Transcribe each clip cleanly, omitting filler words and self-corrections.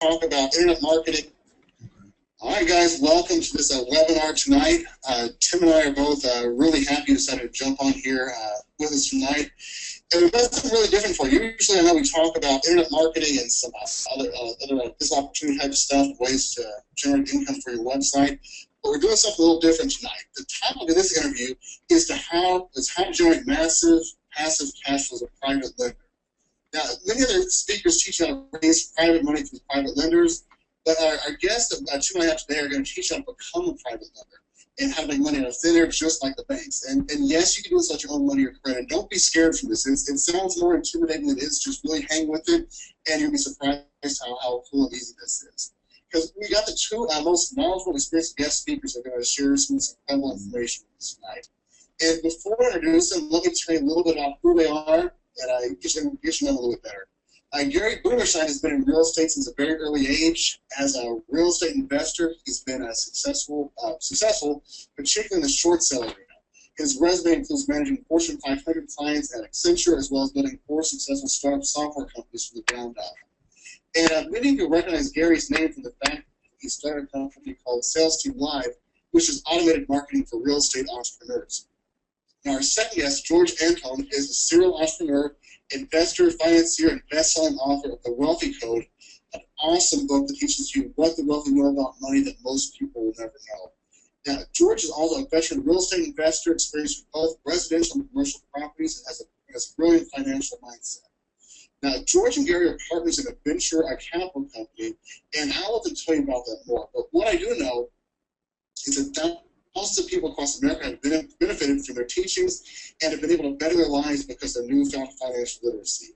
talk about internet marketing. All right, guys, welcome to this webinar tonight. Tim and I are both really happy you decided to jump on here with us tonight. And we've got something really different for you. Usually I know we talk about internet marketing and some other business opportunity type stuff, ways to generate income for your website. But we're doing something a little different tonight. The topic of this interview is how to generate massive passive cash flows with private lender. Now, many other speakers teach you how to raise private money through private lenders, but our guests, Tim and I have today, are going to teach you how to become a private lender and how to make money out of thin air just like the banks. And yes, you can do this without your own money or credit. Don't be scared from this. It sounds more intimidating than it is. Just really hang with it, and you'll be surprised how cool and easy this is. Because we got the two most knowledgeable, experienced guest speakers that are going to share some incredible information with us tonight. And before I introduce them, let me tell you a little bit about who they are, and get you to know them a little bit better. Gary Boomerstein has been in real estate since a very early age. As a real estate investor, he's been successful, particularly in the short sale arena. His resume includes managing Fortune 500 clients at Accenture, as well as building 4 successful startup software companies from the ground up. And many of you recognize Gary's name from the fact that he started a company called Sales Team Live, which is automated marketing for real estate entrepreneurs. Now, our second guest, George Antone, is a serial entrepreneur, investor, financier, and best-selling author of The Wealthy Code, an awesome book that teaches you what the wealthy know about money that most people will never know. Now, George is also a veteran real estate investor, experienced with both residential and commercial properties, and has a brilliant financial mindset. Now, George and Gary are partners in a venture capital company, and I'll let them tell you about that more. But what I do know is that most of the people across America have benefited from their teachings and have been able to better their lives because of their newfound financial literacy.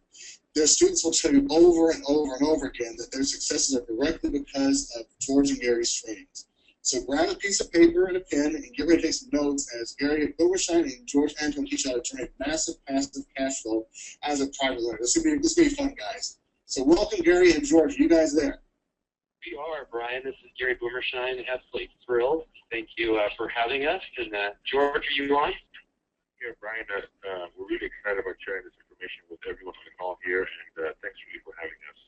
Their students will tell you over and over and over again that their successes are directly because of George and Gary's trainings. So grab a piece of paper and a pen and get ready to take some notes as Gary Boomerstein and George Antone teach you how to generate massive passive cash flow as a private lender. This will be fun, guys. So welcome, Gary and George. You guys there? We are, Brian. This is Gary Boomerstein. Absolutely thrilled. Thank you for having us. And George, are you on? Yeah, Brian, we're really excited about sharing this information with everyone on the call here, and thanks really for having us.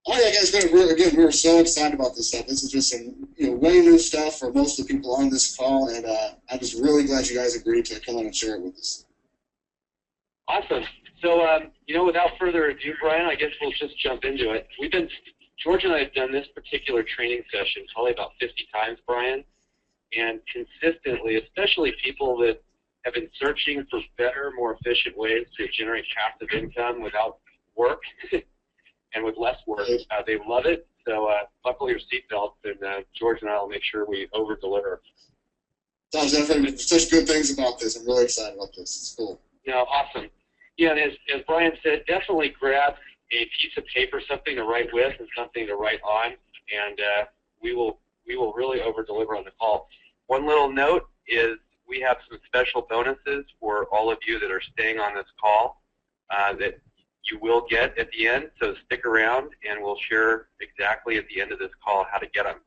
Oh yeah, guys! Again, we're so excited about this stuff. This is just some way new stuff for most of the people on this call, and I'm just really glad you guys agreed to come on and share it with us. Awesome. So, without further ado, Brian, I guess we'll just jump into it. George and I have done this particular training session probably about 50 times, Brian, and consistently, especially people that have been searching for better, more efficient ways to generate passive income without work and with less work, they love it. So buckle your seatbelts, and George and I will make sure we over-deliver. I've heard such good things about this. I'm really excited about this. It's cool. Awesome. Yeah, and as Brian said, definitely grab a piece of paper, something to write with and something to write on, and we will really over-deliver on the call. One little note is we have some special bonuses for all of you that are staying on this call that you will get at the end, so stick around and we'll share exactly at the end of this call how to get them.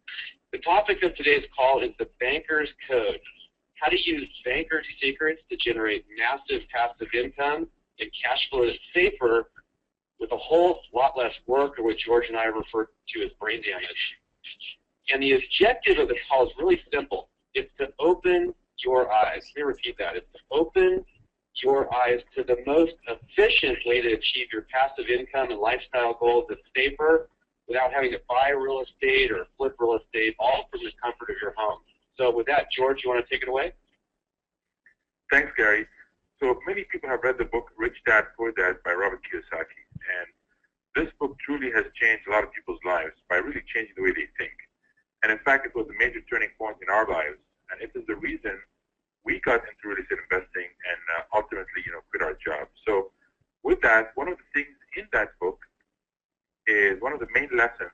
The topic of today's call is the banker's code. How to use banker's secrets to generate massive passive income and cash flow that's safer with a whole lot less work, or what George and I refer to as brain damage. And the objective of the call is really simple. It's to open your eyes. Let me repeat that. It's to open your eyes to the most efficient way to achieve your passive income and lifestyle goals that's safer without having to buy real estate or flip real estate, all from the comfort of your home. So with that, George, you want to take it away? Thanks, Gary. So many people have read the book Rich Dad, Poor Dad by Robert Kiyosaki, and this book truly has changed a lot of people's lives by really changing the way they think. And in fact, it was a major turning point in our lives, and it is the reason we got into real estate investing and ultimately, quit our job. So with that, one of the things in that book is, one of the main lessons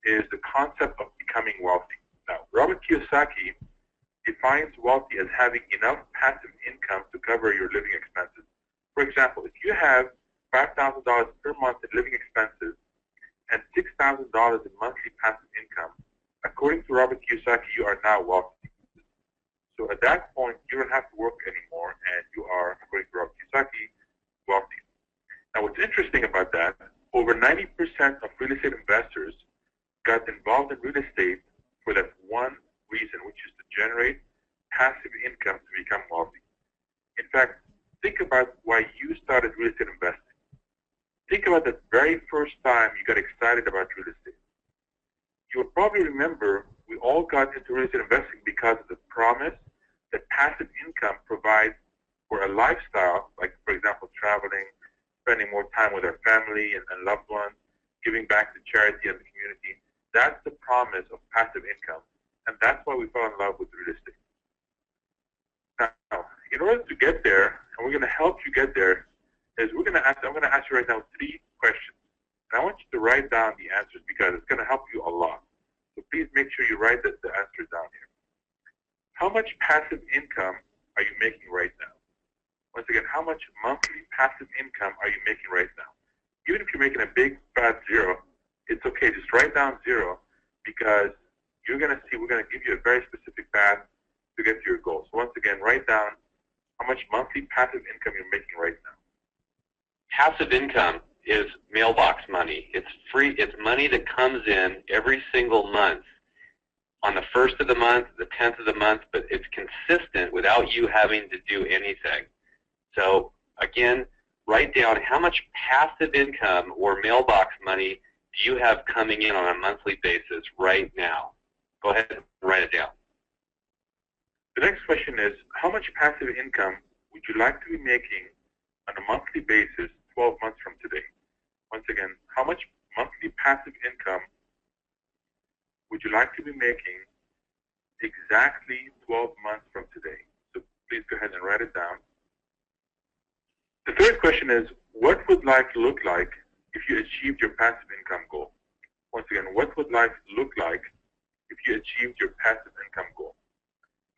is the concept of becoming wealthy. Now, Robert Kiyosaki defines wealthy as having enough passive income to cover your living expenses. For example, if you have $5,000 per month in living expenses and $6,000 in monthly passive income, according to Robert Kiyosaki, you are now wealthy. So at that point, you don't have to work anymore, and you are, according to Robert Kiyosaki, wealthy. Now, what's interesting about that, over 90% of real estate investors got involved in real estate for that one reason, which is to generate passive income to become wealthy. In fact, think about why you started real estate investing. Think about the very first time you got excited about real estate. You will probably remember we all got into real estate investing because of the promise that passive income provides for a lifestyle, like, for example, traveling, spending more time with our family and loved ones, giving back to charity and the community. That's the promise of passive income, and that's why we fell in love with real estate. Now, in order to get there, and we're going to help you get there, is I'm going to ask you right now 3 questions. And I want you to write down the answers because it's going to help you a lot. So please make sure you write the answers down here. How much passive income are you making right now? Once again, how much monthly passive income are you making right now? Even if you're making a big fat 0, it's okay. Just write down 0 because you're going to see we're going to give you a very specific path to get to your goal. So once again, write down how much monthly passive income you're making right now. Passive income is mailbox money. It's free. It's money that comes in every single month on the 1st of the month, the 10th of the month, but it's consistent without you having to do anything. So again, write down how much passive income or mailbox money do you have coming in on a monthly basis right now. Go ahead and write it down. The next question is, how much passive income would you like to be making on a monthly basis 12 months from today? Once again, how much monthly passive income would you like to be making exactly 12 months from today? So please go ahead and write it down. The third question is, what would life look like if you achieved your passive income goal? Once again, what would life look like if you achieved your passive income goal?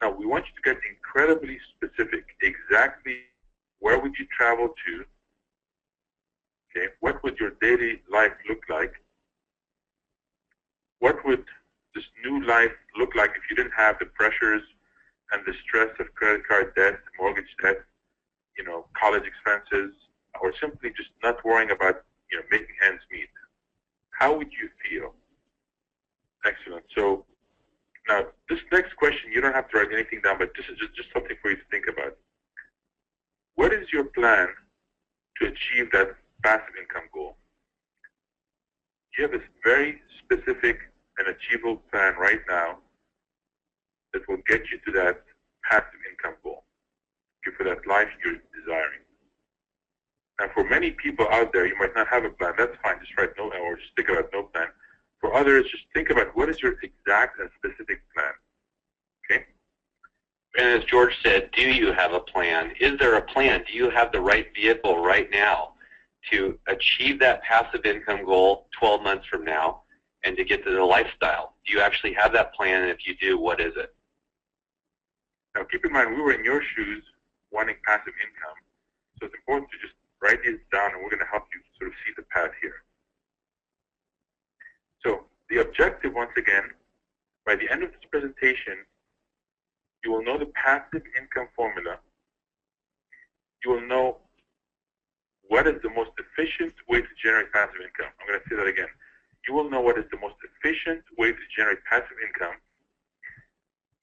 Now, we want you to get incredibly specific. Exactly where would you travel to? Okay, what would your daily life look like? What would this new life look like if you didn't have the pressures and the stress of credit card debt, mortgage debt, college expenses, or simply just not worrying about, making ends meet? How would you feel? Excellent. So now, this next question, you don't have to write anything down, but this is just something for you to think about. What is your plan to achieve that passive income goal? You have a very specific and achievable plan right now that will get you to that passive income goal, for that life you're desiring. Now, for many people out there, you might not have a plan. That's fine. Just write no, or just think about no plan. For others, just think about what is your exact and specific plan. Okay? And as George said, do you have a plan? Is there a plan? Do you have the right vehicle right now to achieve that passive income goal 12 months from now and to get to the lifestyle? Do you actually have that plan? And if you do, what is it? Now, keep in mind, we were in your shoes wanting passive income. So it's important to just write these down, and we're going to help you sort of see the path here. So the objective, once again, by the end of this presentation, you will know the passive income formula. You will know what is the most efficient way to generate passive income. I'm going to say that again. You will know what is the most efficient way to generate passive income.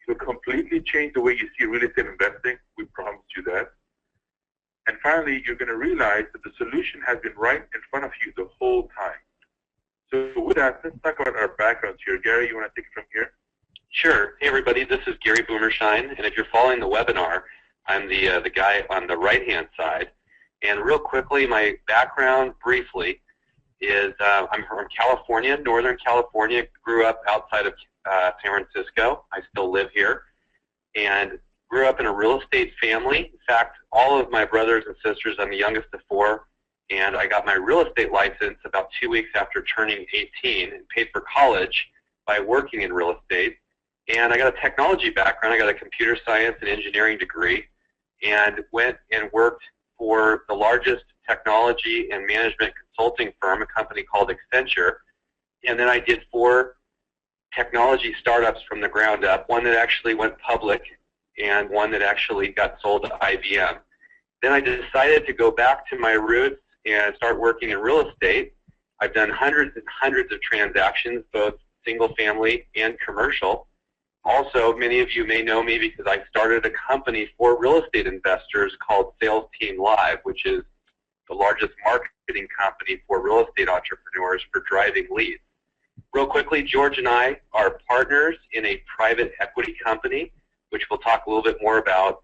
It will completely change the way you see real estate investing. We promise you that. And finally, you're going to realize that the solution has been right in front of you the whole time. So with that, let's talk about our backgrounds here. Gary, you want to take it from here? Sure. Hey, everybody. This is Gary Boomershine. And if you're following the webinar, I'm the guy on the right-hand side. And real quickly, my background briefly is I'm from California, Northern California. Grew up outside of San Francisco. I still live here. And grew up in a real estate family. In fact, all of my brothers and sisters, I'm the youngest of 4, and I got my real estate license about 2 weeks after turning 18 and paid for college by working in real estate. And I got a technology background. I got a computer science and engineering degree and went and worked for the largest technology and management consulting firm, a company called Accenture. And then I did 4 technology startups from the ground up, one that actually went public and one that actually got sold to IBM. Then I decided to go back to my roots and start working in real estate, I've done hundreds and hundreds of transactions, both single-family and commercial. Also, many of you may know me because I started a company for real estate investors called Sales Team Live, which is the largest marketing company for real estate entrepreneurs for driving leads. Real quickly, George and I are partners in a private equity company, which we'll talk a little bit more about.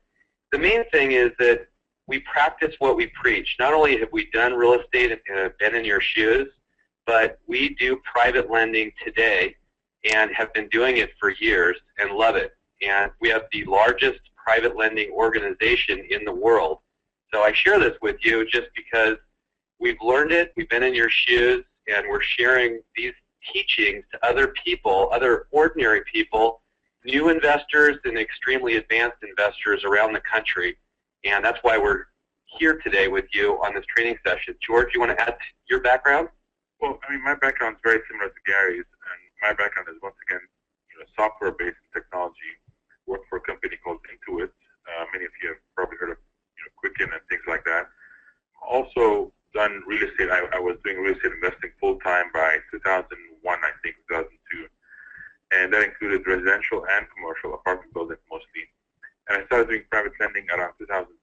The main thing is that we practice what we preach. Not only have we done real estate and been in your shoes, but we do private lending today and have been doing it for years and love it. And we have the largest private lending organization in the world. So I share this with you just because we've learned it, we've been in your shoes, and we're sharing these teachings to other people, other ordinary people, new investors and extremely advanced investors around the country. And that's why we're here today with you on this training session. George, you want to add your background? Well, I mean, my background is very similar to Gary's, and my background is once again, software-based technology. Worked for a company called Intuit. Many of you have probably heard of Quicken and things like that. Also done real estate. I was doing real estate investing full-time by 2001, I think, 2002. And that included residential and commercial apartment buildings mostly. And I started doing private lending around 2003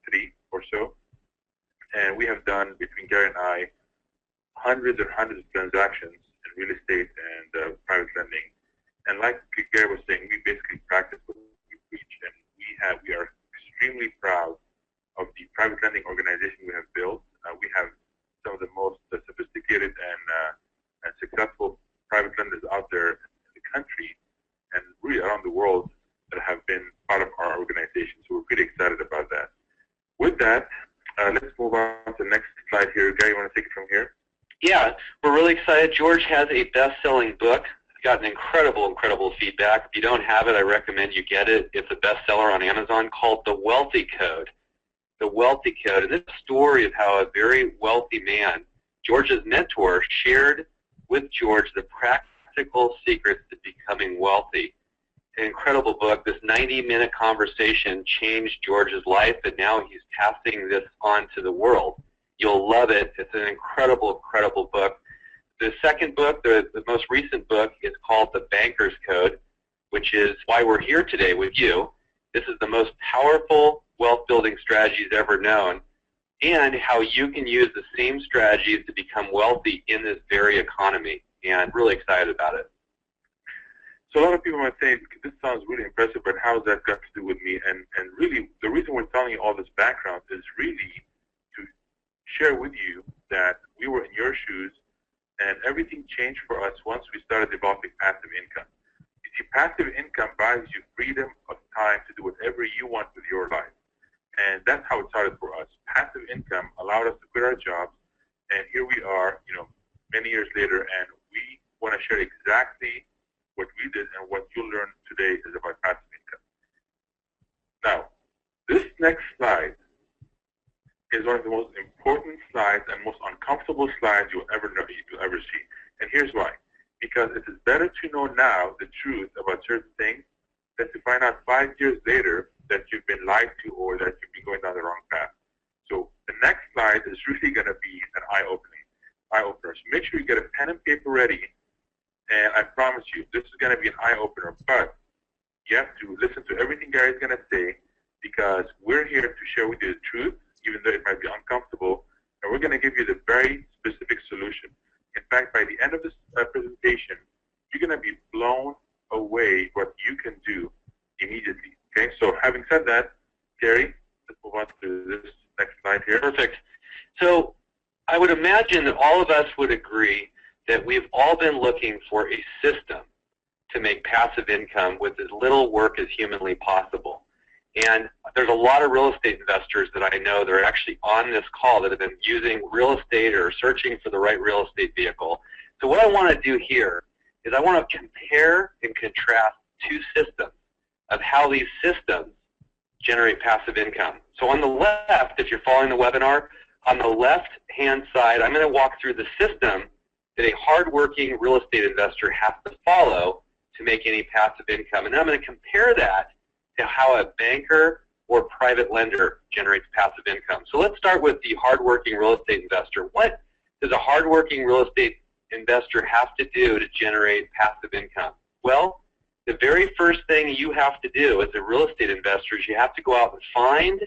or so. And we have done, between Gary and I, hundreds and hundreds of transactions in real estate and private lending. And like Gary was saying, we basically practice what we preach. And we are extremely proud of the private lending organization we have built. We have some of the most sophisticated and successful private lenders out there in the country and really around the world that have been part of our organization. So we're pretty excited about that. With that, let's move on to the next slide here. Gary, you want to take it from here? Yeah, we're really excited. George has a best-selling book. It's gotten incredible feedback. If you don't have it, I recommend you get it. It's a bestseller on Amazon called The Wealthy Code. The Wealthy Code. And this is a story of how a very wealthy man, George's mentor, shared with George the practical secrets to becoming wealthy. An incredible book. This 90-minute conversation changed George's life, and now he's passing this on to the world. You'll love it. It's an incredible book. The second book, the most recent book, is called The Banker's Code, which is why we're here today with you. This is the most powerful wealth building strategies ever known, and how you can use the same strategies to become wealthy in this very economy. And really excited about it. So a lot of people might say, this sounds really impressive, but how has that got to do with me? And really, the reason we're telling you all this background is really to share with you that we were in your shoes, and everything changed for us once we started developing passive income. You see, passive income buys you freedom of time to do whatever you want with your life. And that's how it started for us. Passive income allowed us to quit our jobs, and here we are, many years later, and we want to share exactly what we did, and what you'll learn today is about passive income. Now, this next slide is one of the most important slides and most uncomfortable slides you'll ever see. And here's why. Because it is better to know now the truth about certain things than to find out 5 years later that you've been lied to or that you've been going down the wrong path. So the next slide is really going to be an eye-opener. So make sure you get a pen and paper ready. And I promise you, this is going to be an eye-opener, but you have to listen to everything Gary's going to say, because we're here to share with you the truth, even though it might be uncomfortable, and we're going to give you the very specific solution. In fact, by the end of this presentation, you're going to be blown away what you can do immediately. Okay, so having said that, Gary, let's move on to this next slide here. Perfect. So I would imagine that all of us would agree that we've all been looking for a system to make passive income with as little work as humanly possible. And there's a lot of real estate investors that I know that are actually on this call that have been using real estate or searching for the right real estate vehicle. So what I want to do here is I want to compare and contrast two systems of how these systems generate passive income. So on the left, if you're following the webinar, on the left-hand side, I'm going to walk through the system that a hardworking real estate investor has to follow to make any passive income. And then I'm going to compare that to how a banker or private lender generates passive income. So let's start with the hardworking real estate investor. What does a hardworking real estate investor have to do to generate passive income? Well, the very first thing you have to do as a real estate investor is you have to go out and find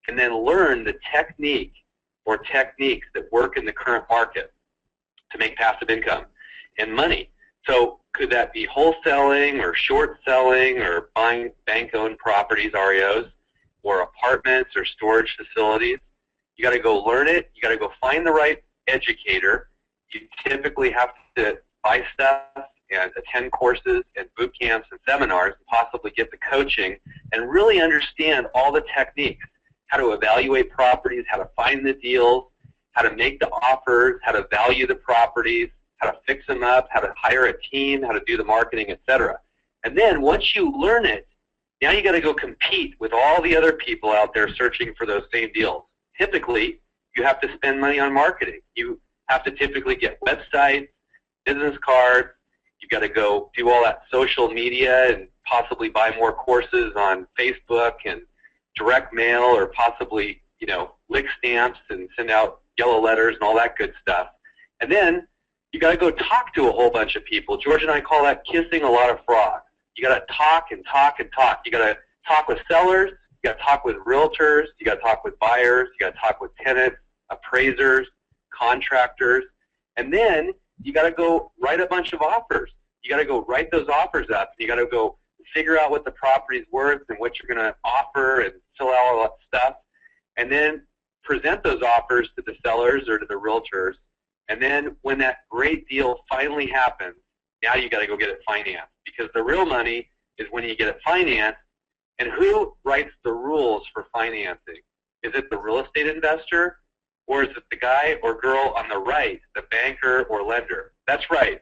and then learn the technique or techniques that work in the current market to make passive income and money. So could that be wholesaling or short selling or buying bank-owned properties, REOs, or apartments or storage facilities? You got to go learn it. You got to go find the right educator. You typically have to buy stuff and attend courses and boot camps and seminars and possibly get the coaching and really understand all the techniques, how to evaluate properties, how to find the deals, how to make the offers, how to value the properties, how to fix them up, how to hire a team, how to do the marketing, etc. And then once you learn it, now you got to go compete with all the other people out there searching for those same deals. Typically, you have to spend money on marketing. You have to typically get websites, business cards. You got to go do all that social media and possibly buy more courses on Facebook and direct mail, or possibly, lick stamps and send out yellow letters and all that good stuff. And then you got to go talk to a whole bunch of people. George and I call that kissing a lot of frogs. You got to talk and talk and talk. You got to talk with sellers. You got to talk with realtors. You got to talk with buyers. You got to talk with tenants, appraisers, contractors, and then you got to go write a bunch of offers. You got to go write those offers up. You got to go figure out what the property's worth and what you're going to offer and fill out all that stuff, and then present those offers to the sellers or to the realtors. And then when that great deal finally happens, now you got to go get it financed, because the real money is when you get it financed. And who writes the rules for financing? Is it the real estate investor, or is it the guy or girl on the right, the banker or lender? That's right.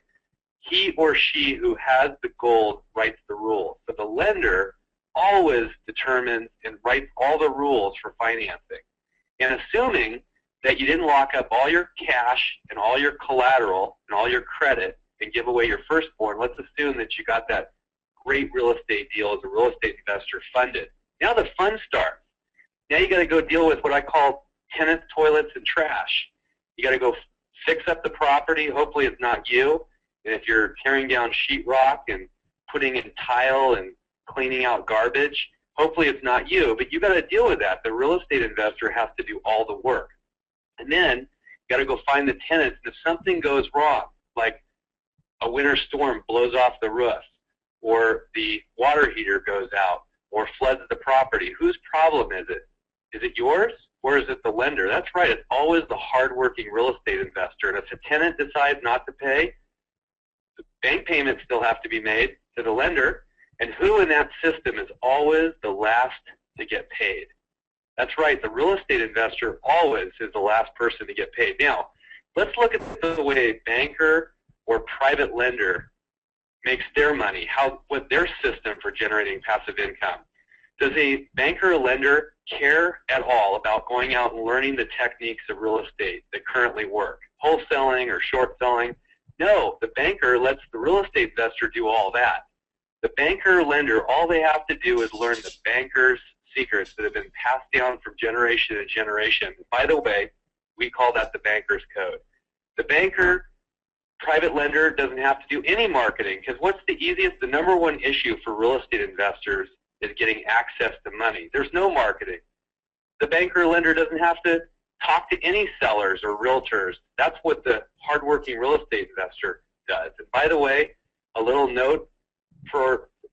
He or she who has the gold writes the rules. So the lender always determines and writes all the rules for financing. And assuming that you didn't lock up all your cash and all your collateral and all your credit and give away your firstborn, let's assume that you got that great real estate deal as a real estate investor funded. Now the fun starts. Now you got to go deal with what I call tenants, toilets, and trash. You got to go fix up the property. Hopefully it's not you. And if you're tearing down sheetrock and putting in tile and cleaning out garbage, hopefully it's not you. But you got to deal with that. The real estate investor has to do all the work. And then you got to go find the tenants. And if something goes wrong, like a winter storm blows off the roof, or the water heater goes out, or floods the property, whose problem is it? Is it yours, or is it the lender? That's right. It's always the hardworking real estate investor. And if a tenant decides not to pay, the bank payments still have to be made to the lender. And who in that system is always the last to get paid? That's right. The real estate investor always is the last person to get paid. Now, let's look at the way a banker or private lender makes their money, what their system for generating passive income. Does a banker or lender care at all about going out and learning the techniques of real estate that currently work, wholesaling or short selling? No, the banker lets the real estate investor do all that. The banker or lender, all they have to do is learn the banker's secrets that have been passed down from generation to generation. By the way, we call that the banker's code. The banker, private lender, doesn't have to do any marketing, because what's the easiest, the number one issue for real estate investors is getting access to money. There's no marketing. The banker or lender doesn't have to talk to any sellers or realtors. That's what the hardworking real estate investor does. And by the way, a little note,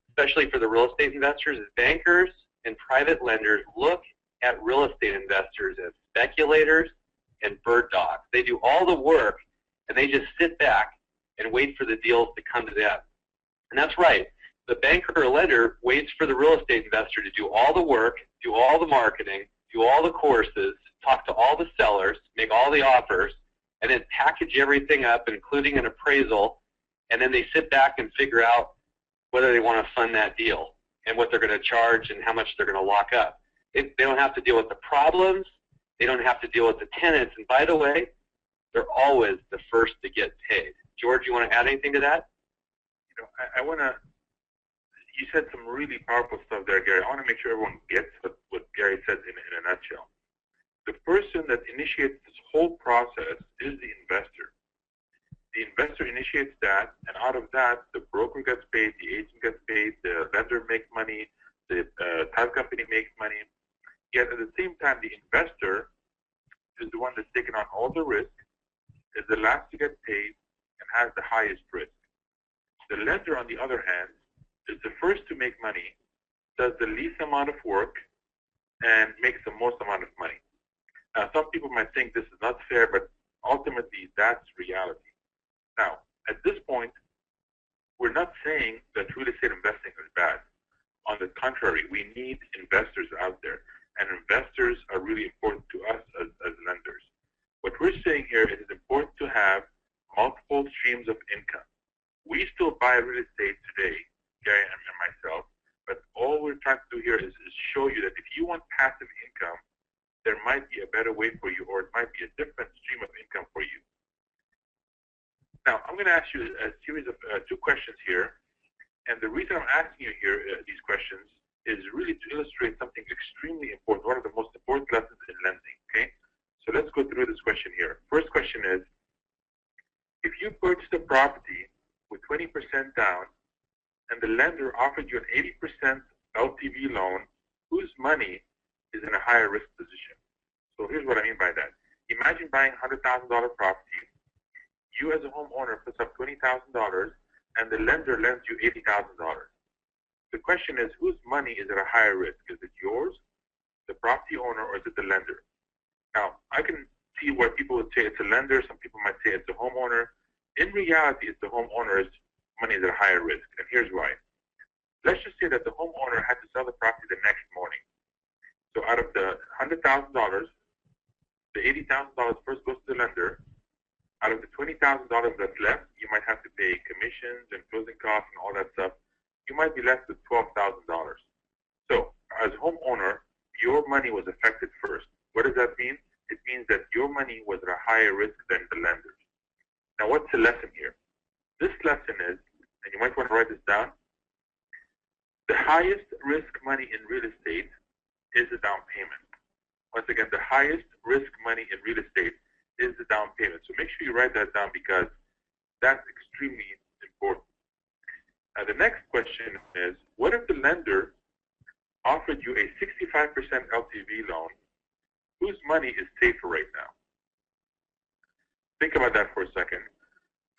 especially for the real estate investors, is bankers and private lenders look at real estate investors as speculators and bird dogs. They do all the work, and they just sit back and wait for the deals to come to them. And that's right. The banker or lender waits for the real estate investor to do all the work, do all the marketing, do all the courses, talk to all the sellers, make all the offers, and then package everything up, including an appraisal, and then they sit back and figure out whether they want to fund that deal and what they're going to charge and how much they're going to lock up. They don't have to deal with the problems. They don't have to deal with the tenants. And by the way, they're always the first to get paid. George, you want to add anything to that? I want to, you said some really powerful stuff there, Gary. I want to make sure everyone gets what Gary said in a nutshell. The person that initiates this whole process is the investor. The investor initiates that, and out of that, the broker gets paid, the agent gets paid, the lender makes money, the title company makes money. Yet at the same time, the investor is the one that's taken on all the risk, is the last to get paid, and has the highest risk. The lender, on the other hand, is the first to make money, does the least amount of work, and makes the most amount of money. Now, some people might think this is not fair, but ultimately, that's reality. Now, at this point, we're not saying that real estate investing is bad. On the contrary, we need investors out there, and investors are really important to us as lenders. What we're saying here is it's important to have multiple streams of income. We still buy real estate today, Gary and myself, but all we're trying to do here is show you that if you want passive income, there might be a better way for you, or it might be a different stream of income for you. Now, I'm going to ask you a series of 2 questions here, and the reason I'm asking you here these questions is really to illustrate something extremely important, one of the most important lessons in lending, okay? So let's go through this question here. First question is, if you purchased a property with 20% down, and the lender offered you an 80% LTV loan, whose money is in a higher risk position? So here's what I mean by that. Imagine buying a $100,000 property. You as a homeowner puts up $20,000, and the lender lends you $80,000. The question is, whose money is at a higher risk? Is it yours, the property owner, or is it the lender? Now, I can see where people would say it's a lender. Some people might say it's a homeowner. In reality, it's the homeowner's money is at a higher risk, and here's why. Let's just say that the homeowner had to sell the property the next morning. So out of the $100,000, the $80,000 first goes to the lender. Out of the $20,000 that's left, you might have to pay commissions and closing costs and all that stuff. You might be left with $12,000. So as a homeowner, your money was affected first. What does that mean? It means that your money was at a higher risk than the lender's. Now, what's the lesson here? This lesson is, and you might want to write this down, the highest risk money in real estate is the down payment. Once again, the highest risk money in real estate is the down payment. So make sure you write that down because that's extremely important. Now, the next question is, what if the lender offered you a 65% LTV loan, whose money is safer right now? Think about that for a second.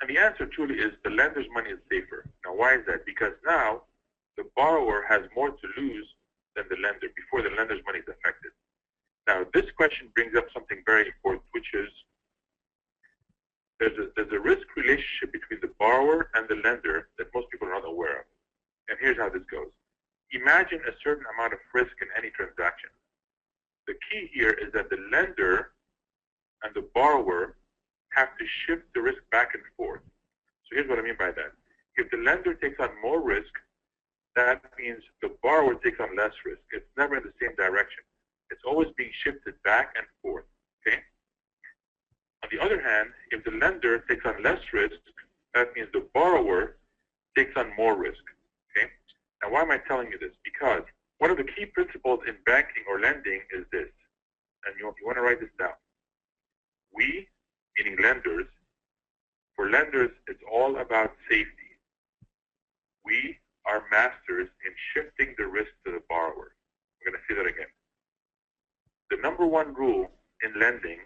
And the answer truly is the lender's money is safer. Now, why is that? Because now the borrower has more to lose than the lender before the lender's money is affected. Now, this question brings up something very important, which is there's a risk relationship between the borrower and the lender that most people are not aware of. And here's how this goes. Imagine a certain amount of risk in any transaction. The key here is that the lender and the borrower have to shift the risk back and forth. So here's what I mean by that. If the lender takes on more risk, that means the borrower takes on less risk. It's never in the same direction. It's always being shifted back and forth, okay? On the other hand, if the lender takes on less risk, that means the borrower takes on more risk, okay? Now, why am I telling you this? Because one of the key principles in banking or lending is this, and you want to write this down. We, meaning lenders, for lenders, it's all about safety. We are masters in shifting the risk to the borrower. I'm going to say that again. The number one rule in lending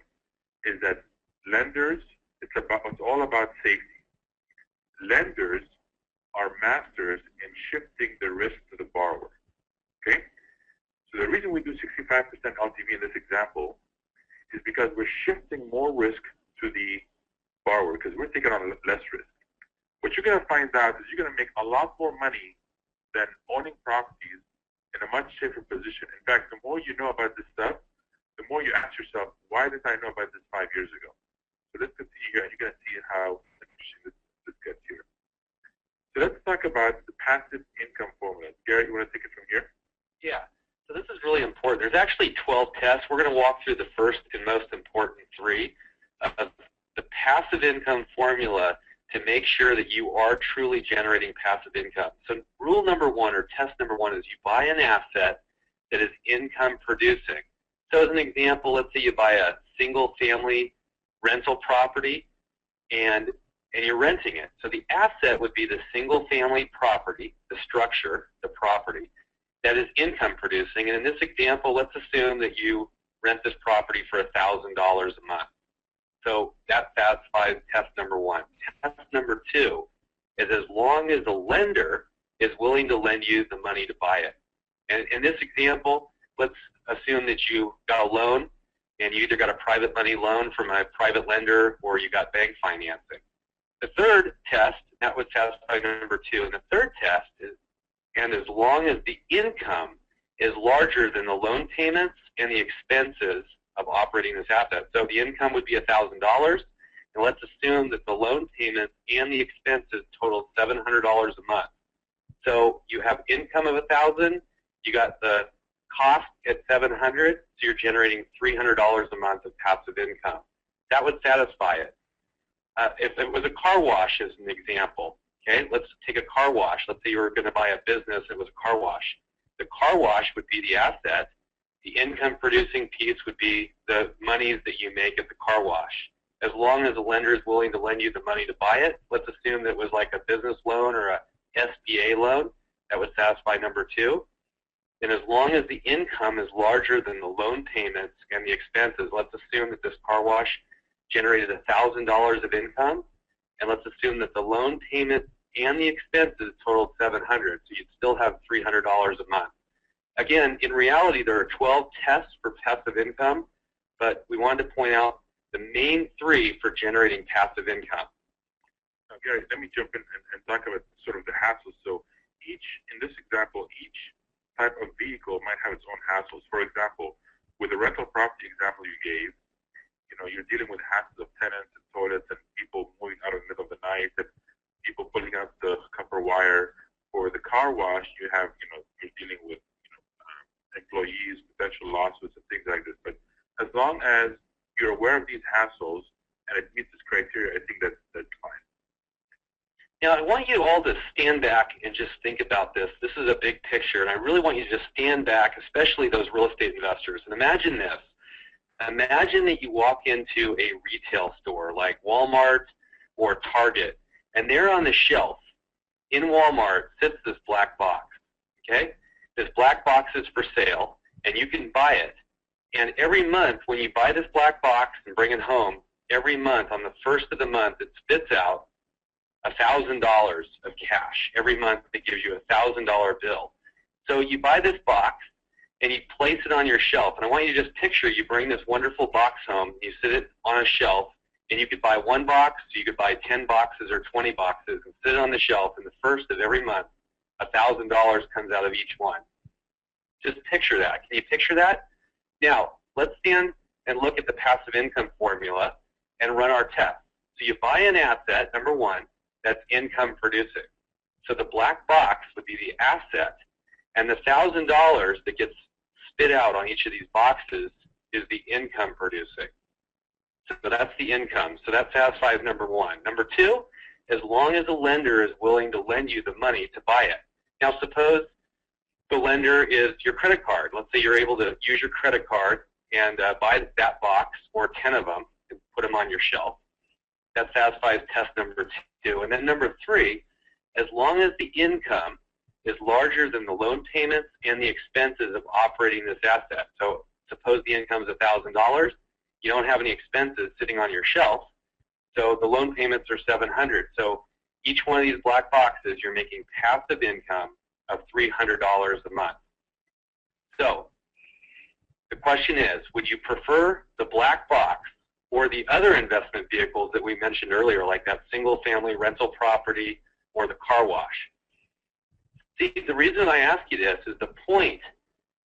is that lenders, it's all about safety. Lenders are masters in shifting the risk to the borrower. Okay? So the reason we do 65% LTV in this example is because we're shifting more risk to the borrower because we're taking on less risk. What you're going to find out is you're going to make a lot more money than owning properties in a much safer position. In fact, the more you know about this stuff, the more you ask yourself, why didn't I know about this 5 years ago? So let's continue here, and you're going to see how interesting this gets here. So let's talk about the passive income formula. Gary, you want to take it from here? Yeah. So this is really important. There's actually 12 tests. We're going to walk through the first and most important 3 of the passive income formula to make sure that you are truly generating passive income. So rule number 1 or test number 1 is you buy an asset that is income producing. So as an example, let's say you buy a single family rental property and and you're renting it. So the asset would be the single-family property, the structure, the property, that is income producing. And in this example, let's assume that you rent this property for $1,000 a month. So that satisfies test number 1. Test number 2 is as long as the lender is willing to lend you the money to buy it. And in this example, let's assume that you got a loan, and you either got a private money loan from a private lender or you got bank financing. The third test, that would satisfy number 2, and the third test is, and as long as the income is larger than the loan payments and the expenses of operating this asset. So the income would be $1,000, and let's assume that the loan payments and the expenses total $700 a month. So you have income of $1,000, you got the cost at $700, so you're generating $300 a month of passive income. That would satisfy it. If it was a car wash as an example, okay, let's take a car wash. Let's say you were going to buy a business, it was a car wash. The car wash would be the asset. The income producing piece would be the monies that you make at the car wash. As long as the lender is willing to lend you the money to buy it, let's assume that it was like a business loan or a SBA loan, that would satisfy number 2. And as long as the income is larger than the loan payments and the expenses, let's assume that this car wash generated $1,000 of income, and let's assume that the loan payment and the expenses totaled $700, so you'd still have $300 a month. Again, in reality, there are 12 tests for passive income, but we wanted to point out the main 3 for generating passive income. Now, Gary, let me jump in and talk about sort of the hassles. So in this example, each type of vehicle might have its own hassles. For example, with the rental property example you gave, you're dealing with hassles of tenants and toilets and people moving out in the middle of the night and people pulling out the copper wire. For the car wash, you're dealing with employees, potential lawsuits, and things like this. But as long as you're aware of these hassles and it meets this criteria, I think that's fine. Now, I want you all to stand back and just think about this. This is a big picture, and I really want you to just stand back, especially those real estate investors, and imagine this. Imagine that you walk into a retail store like Walmart or Target, and there on the shelf in Walmart sits this black box, okay? This black box is for sale, and you can buy it. And every month when you buy this black box and bring it home, every month on the first of the month it spits out $1,000 of cash. Every month it gives you a $1,000 bill. So you buy this box and you place it on your shelf. And I want you to just picture you bring this wonderful box home, you sit it on a shelf, and you could buy 1 box, you could buy 10 boxes or 20 boxes and sit it on the shelf, and the first of every month $1,000 comes out of each one. Just picture that. Can you picture that? Now, let's stand and look at the passive income formula and run our test. So you buy an asset, number 1, that's income producing. So the black box would be the asset, and the $1,000 that gets spit out on each of these boxes is the income producing. So that's the income. So that satisfies number 1. Number 2, as long as the lender is willing to lend you the money to buy it. Now suppose the lender is your credit card. Let's say you're able to use your credit card and buy that box or 10 of them and put them on your shelf. That satisfies test number 2. And then number 3, as long as the income is larger than the loan payments and the expenses of operating this asset. So suppose the income is $1,000, you don't have any expenses sitting on your shelf, so the loan payments are $700. So each one of these black boxes, you're making passive income of $300 a month. So the question is, would you prefer the black box or the other investment vehicles that we mentioned earlier, like that single-family rental property or the car wash? See, the reason I ask you this is the point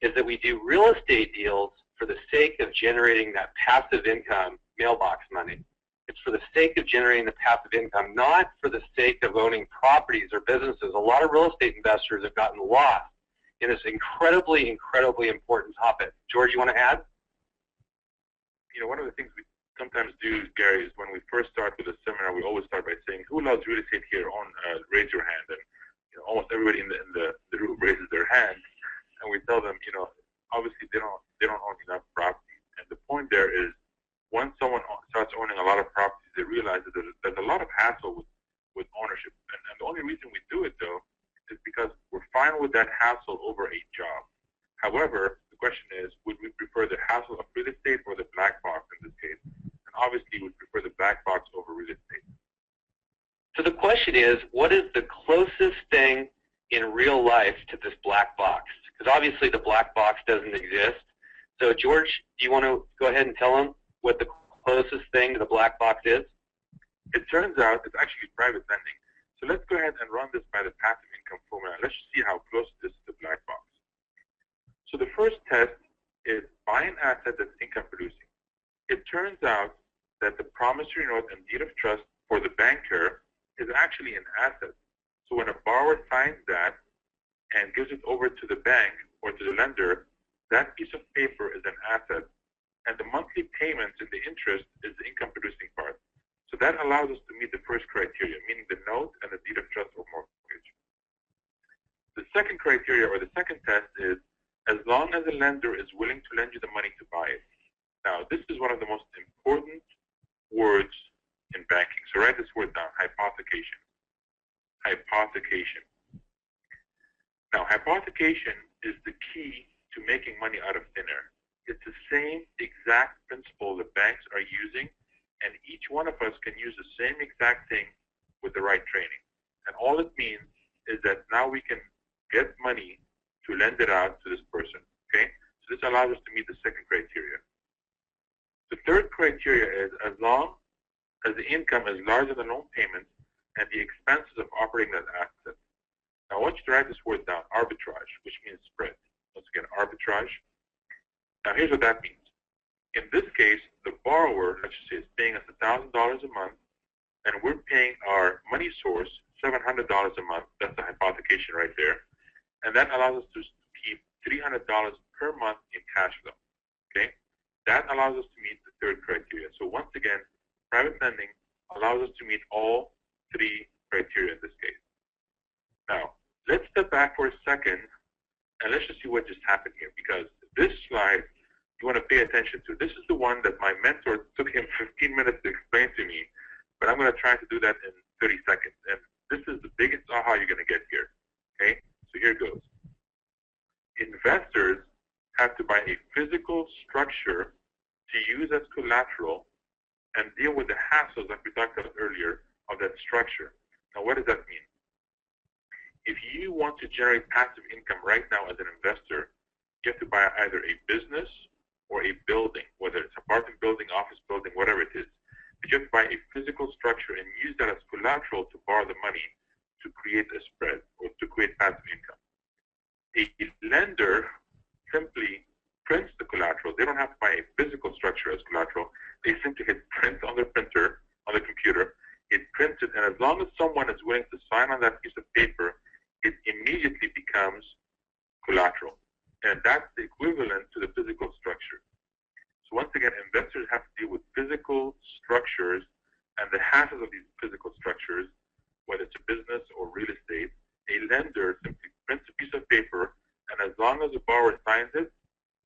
is that we do real estate deals for the sake of generating that passive income mailbox money. It's for the sake of generating the passive income, not for the sake of owning properties or businesses. A lot of real estate investors have gotten lost in this incredibly, incredibly important topic. George, you want to add? One of the things we sometimes do, Gary, is when we first start with a seminar, we always start by saying, who loves real estate here? Raise your hand. And almost everybody in the room raises their hand. And we tell them, obviously they don't own enough property. And the point there is, once someone starts owning a lot of properties, they realize that there's a lot of hassle with ownership. And the only reason we do it, though, is because we're fine with that hassle over a job. However, the question is, would we prefer the hassle of real estate or the black box in this case? And obviously, we'd prefer the black box over real estate. So the question is, what is the closest thing in real life to this black box? Because obviously the black box doesn't exist. So George, do you want to go ahead and tell them what the closest thing to the black box is? It turns out it's actually private lending. So let's go ahead and run this by the passive income formula. Let's see how close this is to the black box. So the first test is buy an asset that's income producing. It turns out that the promissory note and deed of trust for the banker is actually an asset. So when a borrower signs that and gives it over to the bank or to the lender, that piece of paper is an asset, and the monthly payments and the interest is the income producing part. So that allows us to meet the first criteria, meaning the note and the deed of trust or mortgage. The second criteria or the second test is as long as the lender is willing to lend you the money to buy it. Now, this is one of the most important words in banking. So write this word down, hypothecation. Hypothecation. Now, hypothecation is the key to making money out of thin air. It's the same exact principle that banks are using, and each one of us can use the same exact thing with the right training. And all it means is that now we can get money to lend it out to this person, okay? So this allows us to meet the second criteria. The third criteria is as long as the income is larger than loan payments and the expenses of operating that asset. Now I want you to write this word down, arbitrage, which means spread. Once again, arbitrage. Now here's what that means. In this case, the borrower, let's just say, is paying us $1,000 a month, and we're paying our money source $700 a month. That's the hypothecation right there. And that allows us to keep $300 per month in cash flow, okay? That allows us to meet the third criteria. So once again, private lending allows us to meet all three criteria in this case. Now, let's step back for a second, and let's just see what just happened here, because this slide you want to pay attention to. This is the one that my mentor took him 15 minutes to explain to me, but I'm going to try to do that in 30 seconds. And this is the biggest aha you're going to get here, okay? So here goes. Investors have to buy a physical structure to use as collateral and deal with the hassles that we talked about earlier of that structure. Now, what does that mean? If you want to generate passive income right now as an investor, you have to buy either a business or a building, whether it's apartment building, office building, whatever it is. But you have to buy a physical structure and use that as collateral to borrow the money to create a spread or to create passive income. A lender simply prints the collateral. They don't have to buy a physical structure as collateral. They simply hit print on their printer, on the computer. It prints it, and as long as someone is willing to sign on that piece of paper, it immediately becomes collateral. And that's the equivalent to the physical structure. So once again, investors have to deal with physical structures and the hassles of these physical structures, whether it's a business or real estate. A lender simply prints a piece of paper, and as long as the borrower signs it,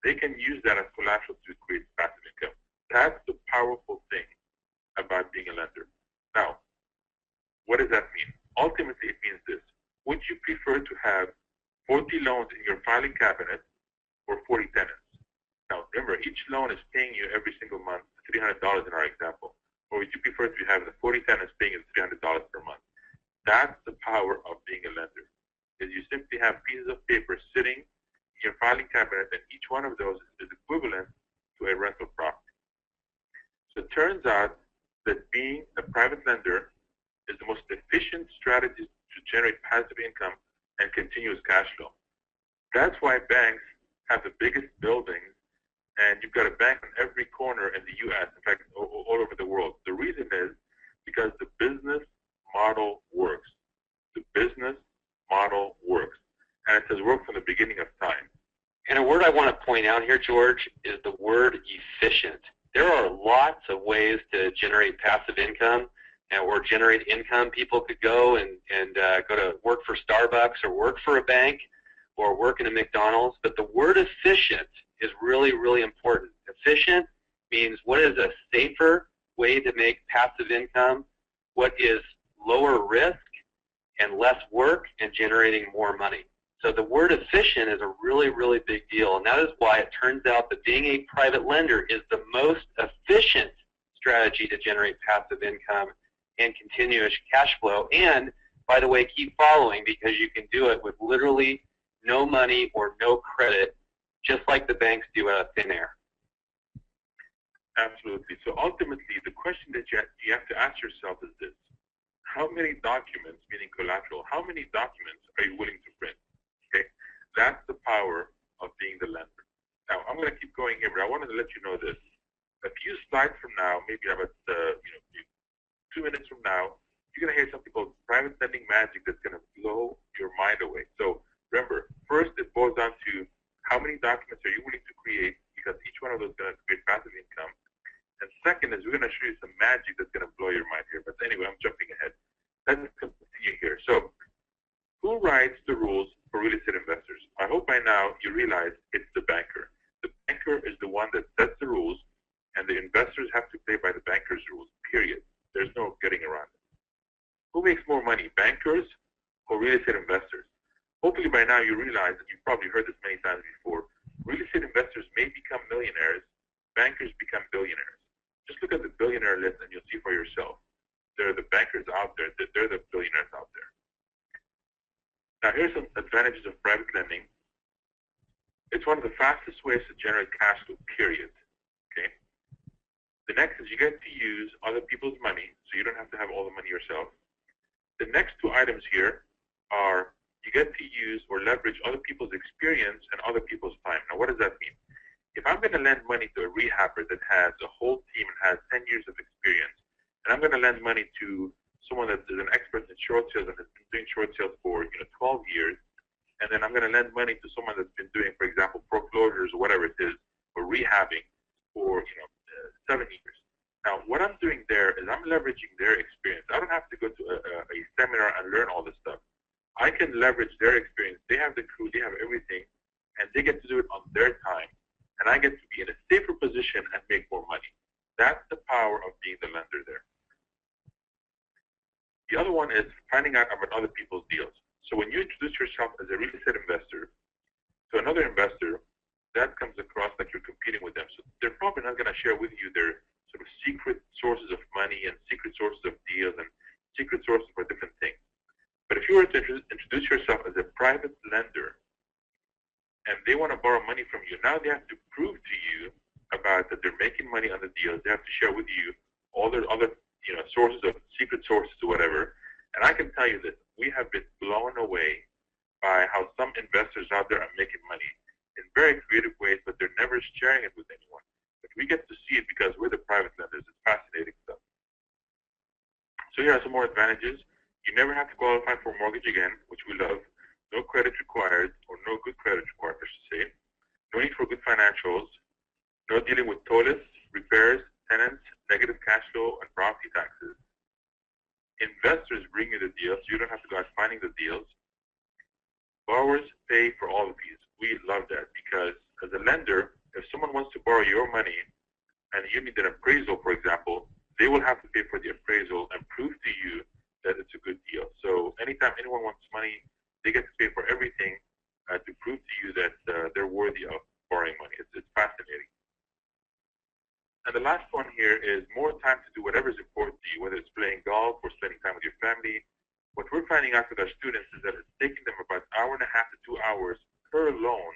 they can use that as collateral to create passive income. That's the powerful thing about being a lender. Now, what does that mean? Ultimately, it means this. Would you prefer to have 40 loans in your filing cabinet or 40 tenants? Now, remember, each loan is paying you every single month $300 in our example. Or would you prefer to have the 40 tenants paying you $300 per month? That's the power of being a lender, is you simply have pieces of paper sitting in your filing cabinet, and each one of those is equivalent to a rental property. So it turns out that being a private lender is the most efficient strategy to generate passive income and continuous cash flow. That's why banks have the biggest buildings, and you've got a bank on every corner in the U.S., in fact, all over the world. The reason is because the business model works. The business model works, and it has worked from the beginning of time. And a word I want to point out here, George, is the word efficient. There are lots of ways to generate passive income or generate income. People could go and go to work for Starbucks or work for a bank or work in a McDonald's, but the word efficient is really, really important. Efficient means what is a safer way to make passive income, what is lower risk and less work and generating more money. So the word efficient is a really, really big deal, and that is why it turns out that being a private lender is the most efficient strategy to generate passive income and continuous cash flow. And, by the way, keep following, because you can do it with literally no money or no credit, just like the banks do out of thin air. Absolutely. So ultimately, the question that you have to ask yourself is this: how many documents, meaning collateral, how many documents are you willing to print? Okay, that's the power of being the lender. Now, I'm going to keep going here, but I wanted to let you know this. A few slides from now, maybe about 2 minutes from now, you're going to hear something called private lending magic that's going to blow your mind away. So remember, first it boils down to how many documents are you willing to create, because each one of those is going to create passive income. And second is we're going to show you some magic that's going to blow your mind here. But anyway, I'm jumping ahead. Let's continue here. So who writes the rules for real estate investors? I hope by now you realize it's the banker. The banker is the one that sets the rules, and the investors have to play by the banker's rules, period. There's no getting around it. Who makes more money, bankers or real estate investors? Hopefully by now you realize, and you've probably heard this many times before, real estate investors may become millionaires, bankers become billionaires. Just look at the billionaire list and you'll see for yourself. There are the bankers out there, they're the billionaires out there. Now here's some advantages of private lending. It's one of the fastest ways to generate cash flow, period. Okay. The next is you get to use other people's money, so you don't have to have all the money yourself. The next two items here are you get to use or leverage other people's experience and other people's time. Now, what does that mean? If I'm going to lend money to a rehabber that has a whole team and has 10 years of experience, and I'm going to lend money to someone that is an expert in short sales and has been doing short sales for 12 years, and then I'm going to lend money to someone that's been doing, for example, foreclosures or whatever it is, or rehabbing for 7 years. Now, what I'm doing there is I'm leveraging their experience. I don't have to go to a seminar and learn all this stuff. I can leverage their experience. They have the crew, they have everything, and they get to do it on their time. And I get to be in a safer position and make more money. That's the power of being the lender there. The other one is finding out about other people's deals. So when you introduce yourself as a real estate investor to another investor, that comes across like you're competing with them. So they're probably not going to share with you their sort of secret sources of money and secret sources of deals and secret sources for different things. But if you were to introduce yourself as a private lender and they want to borrow money from you, now they have to prove to you about that they're making money on the deals. They have to share with you all their other sources of secret sources or whatever. And I can tell you that we have been blown away by how some investors out there are making money in very creative ways, but they're never sharing it with anyone. But we get to see it because we're the private lenders. It's fascinating stuff. So here are some more advantages. You never have to qualify for a mortgage again, which we love. No credit required, or no good credit required, I should say. No need for good financials. No dealing with toilets, repairs, tenants, negative cash flow, and property taxes. Investors bring you the deals, so you don't have to go out finding the deals. Borrowers pay for all the fees. We love that because as a lender, if someone wants to borrow your money and you need an appraisal, for example, they will have to pay for the appraisal and prove to you that it's a good deal. So anytime anyone wants money, they get to pay for everything to prove to you that they're worthy of borrowing money. It's fascinating. And the last one here is more time to do whatever is important to you, whether it's playing golf or spending time with your family. What we're finding out with our students is that it's taking them about an hour and a half to 2 hours per loan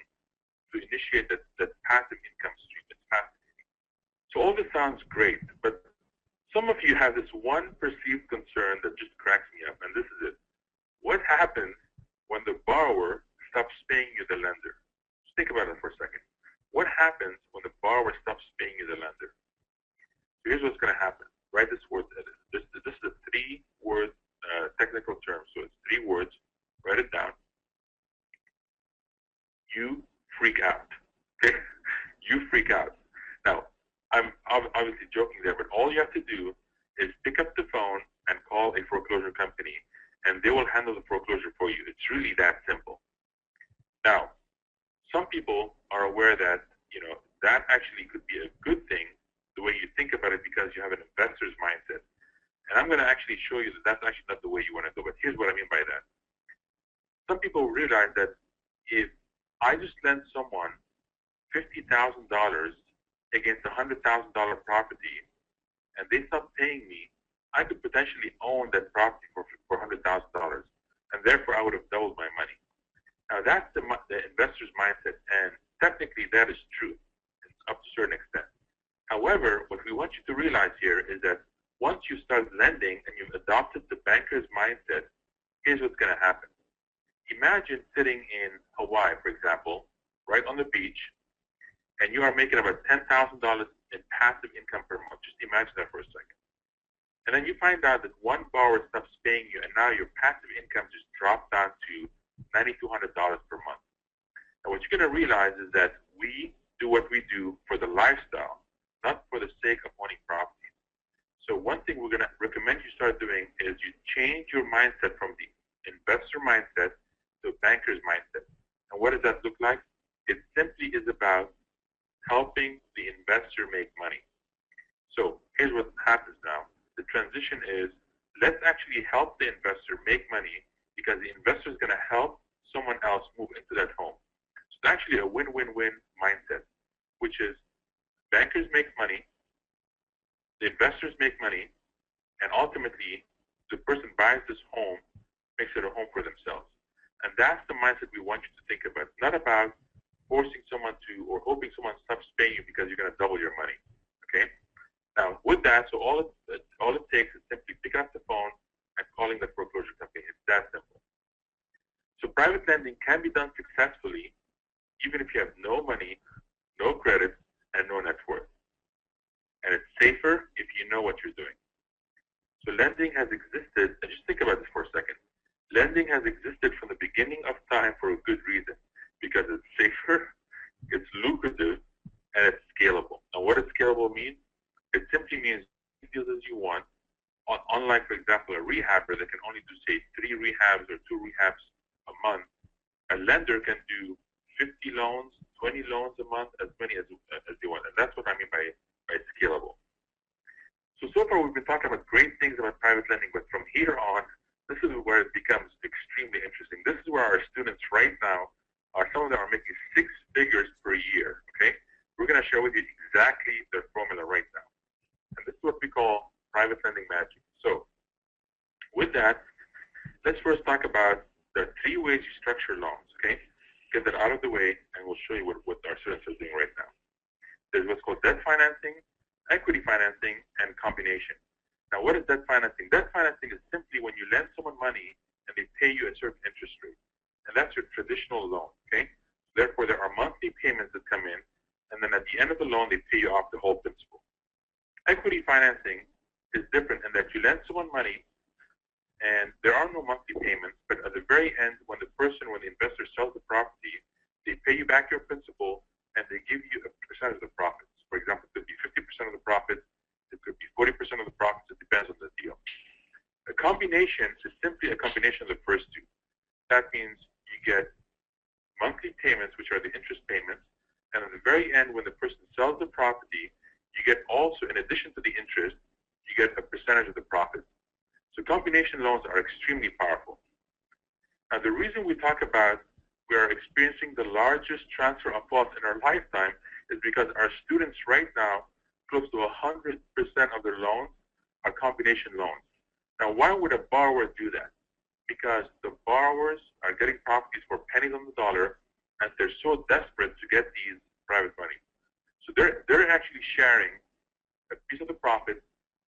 to initiate that passive income stream. It's fascinating. So all this sounds great, but some of you have this one perceived concern that just cracks me up, and this is it. What happens when the borrower stops paying you the lender? Just think about it for a second. What happens when the borrower stops paying you the lender? Here's what's going to happen. Write this word. This is a 3-word technical term, so it's 3 words. Write it down. You freak out. Okay? You freak out. Now, I'm obviously joking there, but all you have to do is pick up the phone and call a foreclosure company, and they will handle the foreclosure for you. It's really that simple. Now, some people are aware that that actually could be a good thing the way you think about it because you have an investor's mindset. And I'm going to actually show you that that's actually not the way you want to go. But here's what I mean by that. Some people realize that if I just lend someone $50,000 against a $100,000 property and they stop paying me, I could potentially own that property for $100,000. And therefore, I would have doubled my money. Now, that's the investor's mindset. And technically, that is true up to a certain extent. However, what we want you to realize here is that once you start lending and you've adopted the banker's mindset, here's what's going to happen. Imagine sitting in Hawaii, for example, right on the beach, and you are making about $10,000 in passive income per month. Just imagine that for a second. And then you find out that one borrower stops paying you, and now your passive income just dropped down to $9,200 per month. And what you're going to realize is that we do what we do for the lifestyle, not for the sake of owning properties. So one thing we're going to recommend you start doing is you change your mindset from the investor mindset to a banker's mindset. And what does that look like? It simply is about helping the investor make money. So here's what happens now. The transition is, let's actually help the investor make money because the investor is going to help someone else move into that home. So it's actually a win-win-win mindset, which is bankers make money, the investors make money, and ultimately the person buys this home, makes it a home for themselves. And that's the mindset we want you to think about. It's not about forcing someone to or hoping someone stops paying you because you're going to double your money. Okay? Now, with that, so all it takes is simply picking up the phone and calling the foreclosure company. It's that simple. So private lending can be done successfully even if you have no money, no credit, and no net worth. And it's safer if you know what you're doing. So lending has existed, and just think about this for a second. Lending has existed from the beginning of time for a good reason, because it's safer, it's lucrative, and it's scalable. Now, what does scalable mean? It simply means deals as you want. Unlike, for example, a rehabber that can only do, say, 3 rehabs or 2 rehabs a month, a lender can do 50 loans, 20 loans a month, as many as they want. And that's what I mean by scalable. So far we've been talking about great things about private lending, but from here on, this is where it becomes extremely interesting. This is where our students right now some of them are making 6 figures per year, okay? We're going to share with you exactly their formula right now. And this is what we call private lending magic. So with that, let's first talk about the 3 ways you structure loans, okay? Get that out of the way, and we'll show you what our students are doing right now. There's what's called debt financing, equity financing, and combination. Now, what is debt financing? Debt financing is simply when you lend someone money and they pay you a certain interest rate. And that's your traditional loan, okay? Therefore, there are monthly payments that come in, and then at the end of the loan, they pay you off the whole principal. Equity financing is different in that you lend someone money, and there are no monthly payments, but at the very end, when the investor sells the property, they pay you back your principal, and they give you a percentage of the profits. For example, it could be 50% of the profits, it could be 40% of the profits, it depends on the deal. A combination is simply a combination of the first 2. That means you get monthly payments, which are the interest payments, and at the very end, when the person sells the property, you get also, in addition to the interest, you get a percentage of the profits. So combination loans are extremely powerful. Now, the reason we talk about we are experiencing the largest transfer of wealth in our lifetime is because our students right now, close to 100% of their loans are combination loans. Now, why would a borrower do that? Because the borrowers are getting properties for pennies on the dollar, and they're so desperate to get these private money. So they're actually sharing a piece of the profit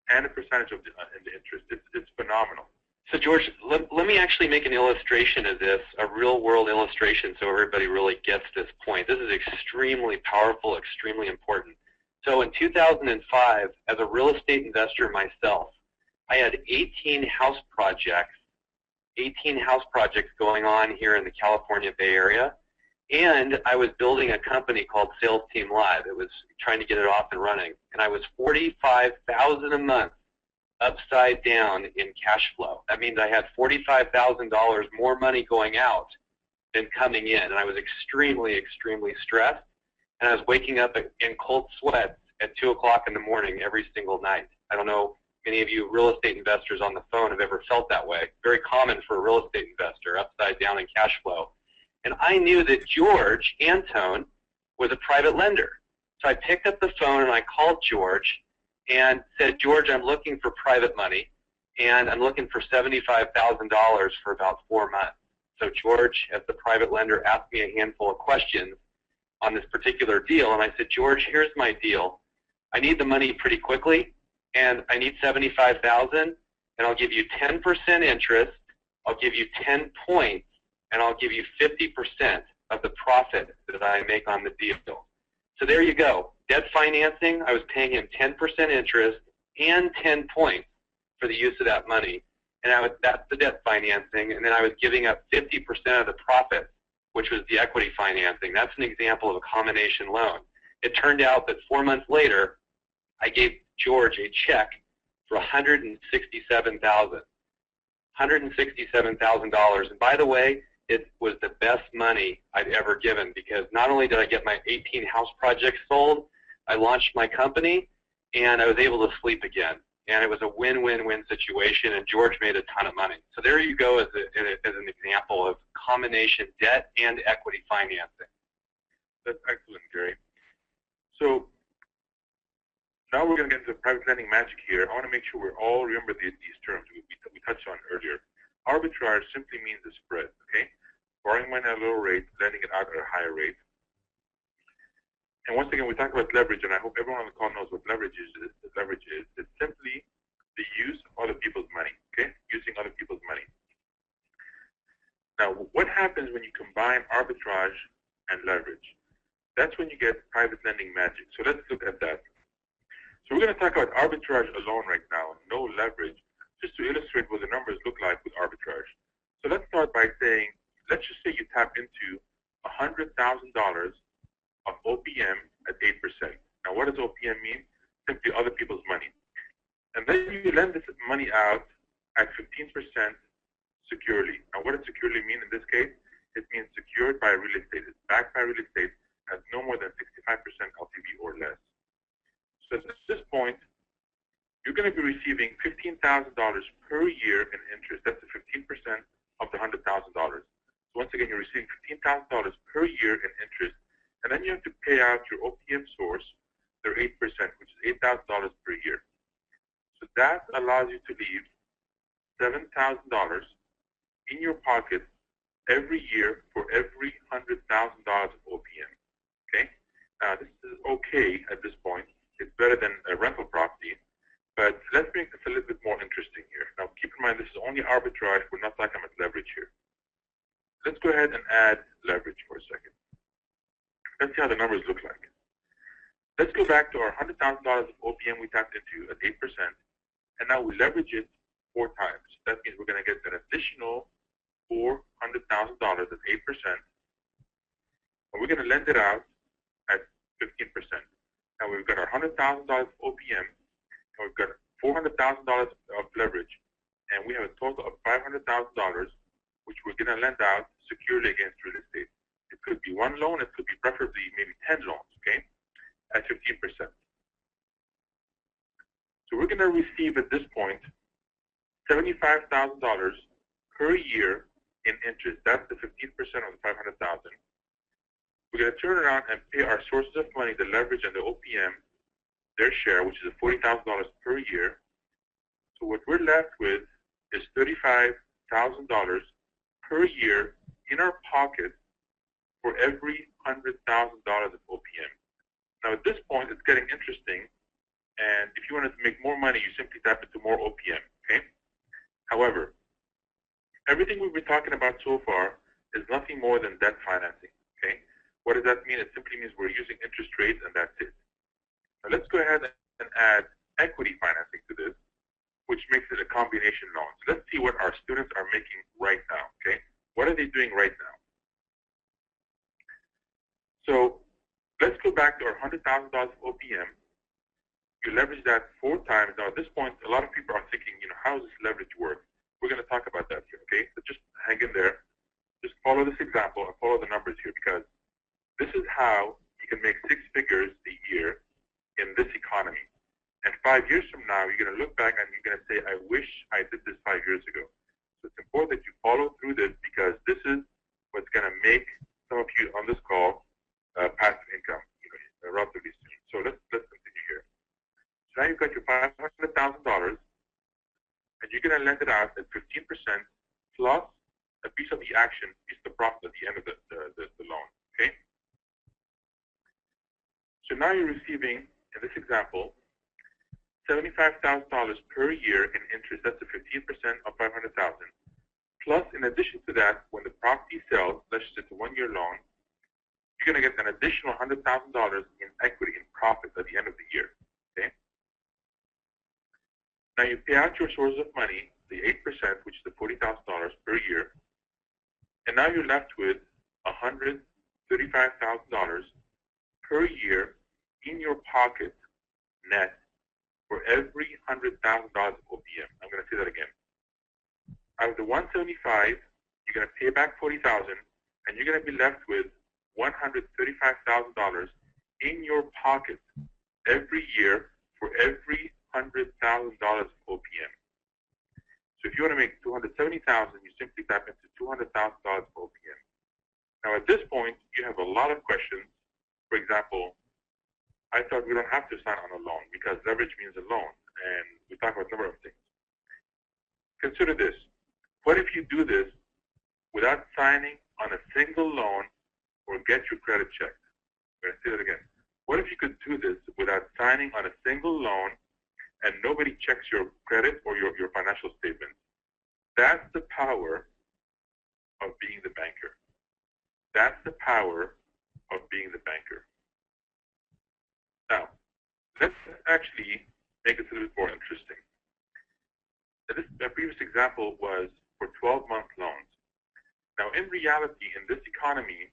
and a percentage of the interest. It's phenomenal. So George, let me actually make an illustration of this, a real-world illustration, so everybody really gets this point. This is extremely powerful, extremely important. So in 2005, as a real estate investor myself, I had 18 house projects going on here in the California Bay Area, and I was building a company called Sales Team Live. It was trying to get it off and running, and I was $45,000 a month upside down in cash flow. That means I had $45,000 more money going out than coming in, and I was extremely, extremely stressed, and I was waking up in cold sweats at 2 o'clock in the morning every single night. I don't know, many of you real estate investors on the phone have ever felt that way. Very common for a real estate investor, upside down in cash flow. And I knew that George Antone was a private lender. So I picked up the phone and I called George and said, George, I'm looking for private money, and I'm looking for $75,000 for about 4 months. So George, as the private lender, asked me a handful of questions on this particular deal, and I said, George, here's my deal. I need the money pretty quickly, and I need $75,000, and I'll give you 10% interest, I'll give you 10 points, and I'll give you 50% of the profit that I make on the deal. So there you go. Debt financing, I was paying him 10% interest and 10 points for the use of that money. And that's the debt financing. And then I was giving up 50% of the profit, which was the equity financing. That's an example of a combination loan. It turned out that 4 months later, I gave George a check for $167,000. $167,000. And by the way, it was the best money I'd ever given, because not only did I get my 18 house projects sold, I launched my company, and I was able to sleep again. And it was a win-win-win situation, and George made a ton of money. So there you go as an example of combination debt and equity financing. That's excellent, Gary. So now we're going to get into private lending magic here. I want to make sure we all remember these terms we touched on earlier. Arbitrage simply means the spread, okay? Borrowing money at a lower rate, lending it out at a higher rate. And once again, we talk about leverage, and I hope everyone on the call knows what leverage is. It's simply the use of other people's money, okay? Using other people's money. Now, what happens when you combine arbitrage and leverage? That's when you get private lending magic. So let's look at that. So we're going to talk about arbitrage alone right now, no leverage, just to illustrate what the numbers look like with arbitrage. So let's start by saying, let's just say you tap into $100,000 of OPM at 8%. Now, what does OPM mean? Simply other people's money. And then you lend this money out at 15% securely. Now, what does securely mean in this case? It means secured by real estate. It's backed by real estate, has no more than 65% LTV or less. So at this point, you're going to be receiving $15,000 per year in interest. That's the 15% of the $100,000. So once again, you're receiving $15,000 per year in interest, and then you have to pay out your OPM source, their 8%, which is $8,000 per year. So that allows you to leave $7,000 in your pocket every year for every $100,000 of OPM. Okay? Now, this is okay at this point. It's better than a rental property. But let's make this a little bit more interesting here. Now, keep in mind, this is only arbitrage. We're not talking about leverage here. Let's go ahead and add leverage for a second. Let's see how the numbers look like. Let's go back to our $100,000 of OPM we tapped into at 8%, and now we leverage it 4 times. That means we're going to get an additional $400,000 at 8%, and we're going to lend it out at 15%. Now we've got our $100,000 of OPM, and we've got $400,000 of leverage, and we have a total of $500,000, which we're going to lend out securely against real estate. It could be one loan, it could be preferably maybe 10 loans, okay, at 15%. So we're going to receive at this point $75,000 per year in interest. That's the 15% of the $500,000. We're going to turn around and pay our sources of money, the leverage and the OPM, their share, which is $40,000 per year. So what we're left with is $35,000 per year in our pocket for every $100,000 of OPM. Now at this point, it's getting interesting, and if you wanted to make more money, you simply tap into more OPM, okay? However, everything we've been talking about so far is nothing more than debt financing, okay? What does that mean? It simply means we're using interest rates, and that's it. Now let's go ahead and add equity financing to this, which makes it a combination loan. So let's see what our students are making right now, okay? What are they doing right now? So let's go back to our $100,000 of OPM. You leverage that 4 times. Now at this point, a lot of people are thinking, how does this leverage work? We're going to talk about that here, okay? So just hang in there. Just follow this example and follow the numbers here, because this is how you can make 6 figures a year in this economy. And 5 years from now, you're going to look back and you're going to say, I wish I did this 5 years ago. So it's important that you follow through this, because this is what's going to make some of you on this call passive income relatively soon. So let's continue here. So now you've got your $500,000, and you're going to lend it out at 15% plus a piece of the action, piece of the profit at the end of the loan. Okay? So now you're receiving, in this example, $75,000 per year in interest. That's the 15% of $500,000. Plus, in addition to that, when the property sells, let's just say it's a 1-year loan, you're going to get an additional $100,000 in equity, in profit at the end of the year. Okay? Now you pay out your sources of money, the 8%, which is the $40,000 per year, and now you're left with $135,000 per year in your pocket net for every $100,000 of OPM. I'm going to say that again. Out of the $175,000, you're going to pay back $40,000, and you're going to be left with $135,000 in your pocket every year for every $100,000 of OPM. So if you want to make $270,000, you simply tap into $200,000 of OPM. Now at this point, you have a lot of questions. For example, I thought we don't have to sign on a loan because leverage means a loan, and we talk about a number of things. Consider this. What if you do this without signing on a single loan or get your credit checked? I'm going to say that again. What if you could do this without signing on a single loan and nobody checks your credit or your financial statement? That's the power of being the banker. That's the power of being the banker. Now, let's actually make this a little bit more interesting. The previous example was for 12-month loans. Now, in reality, in this economy,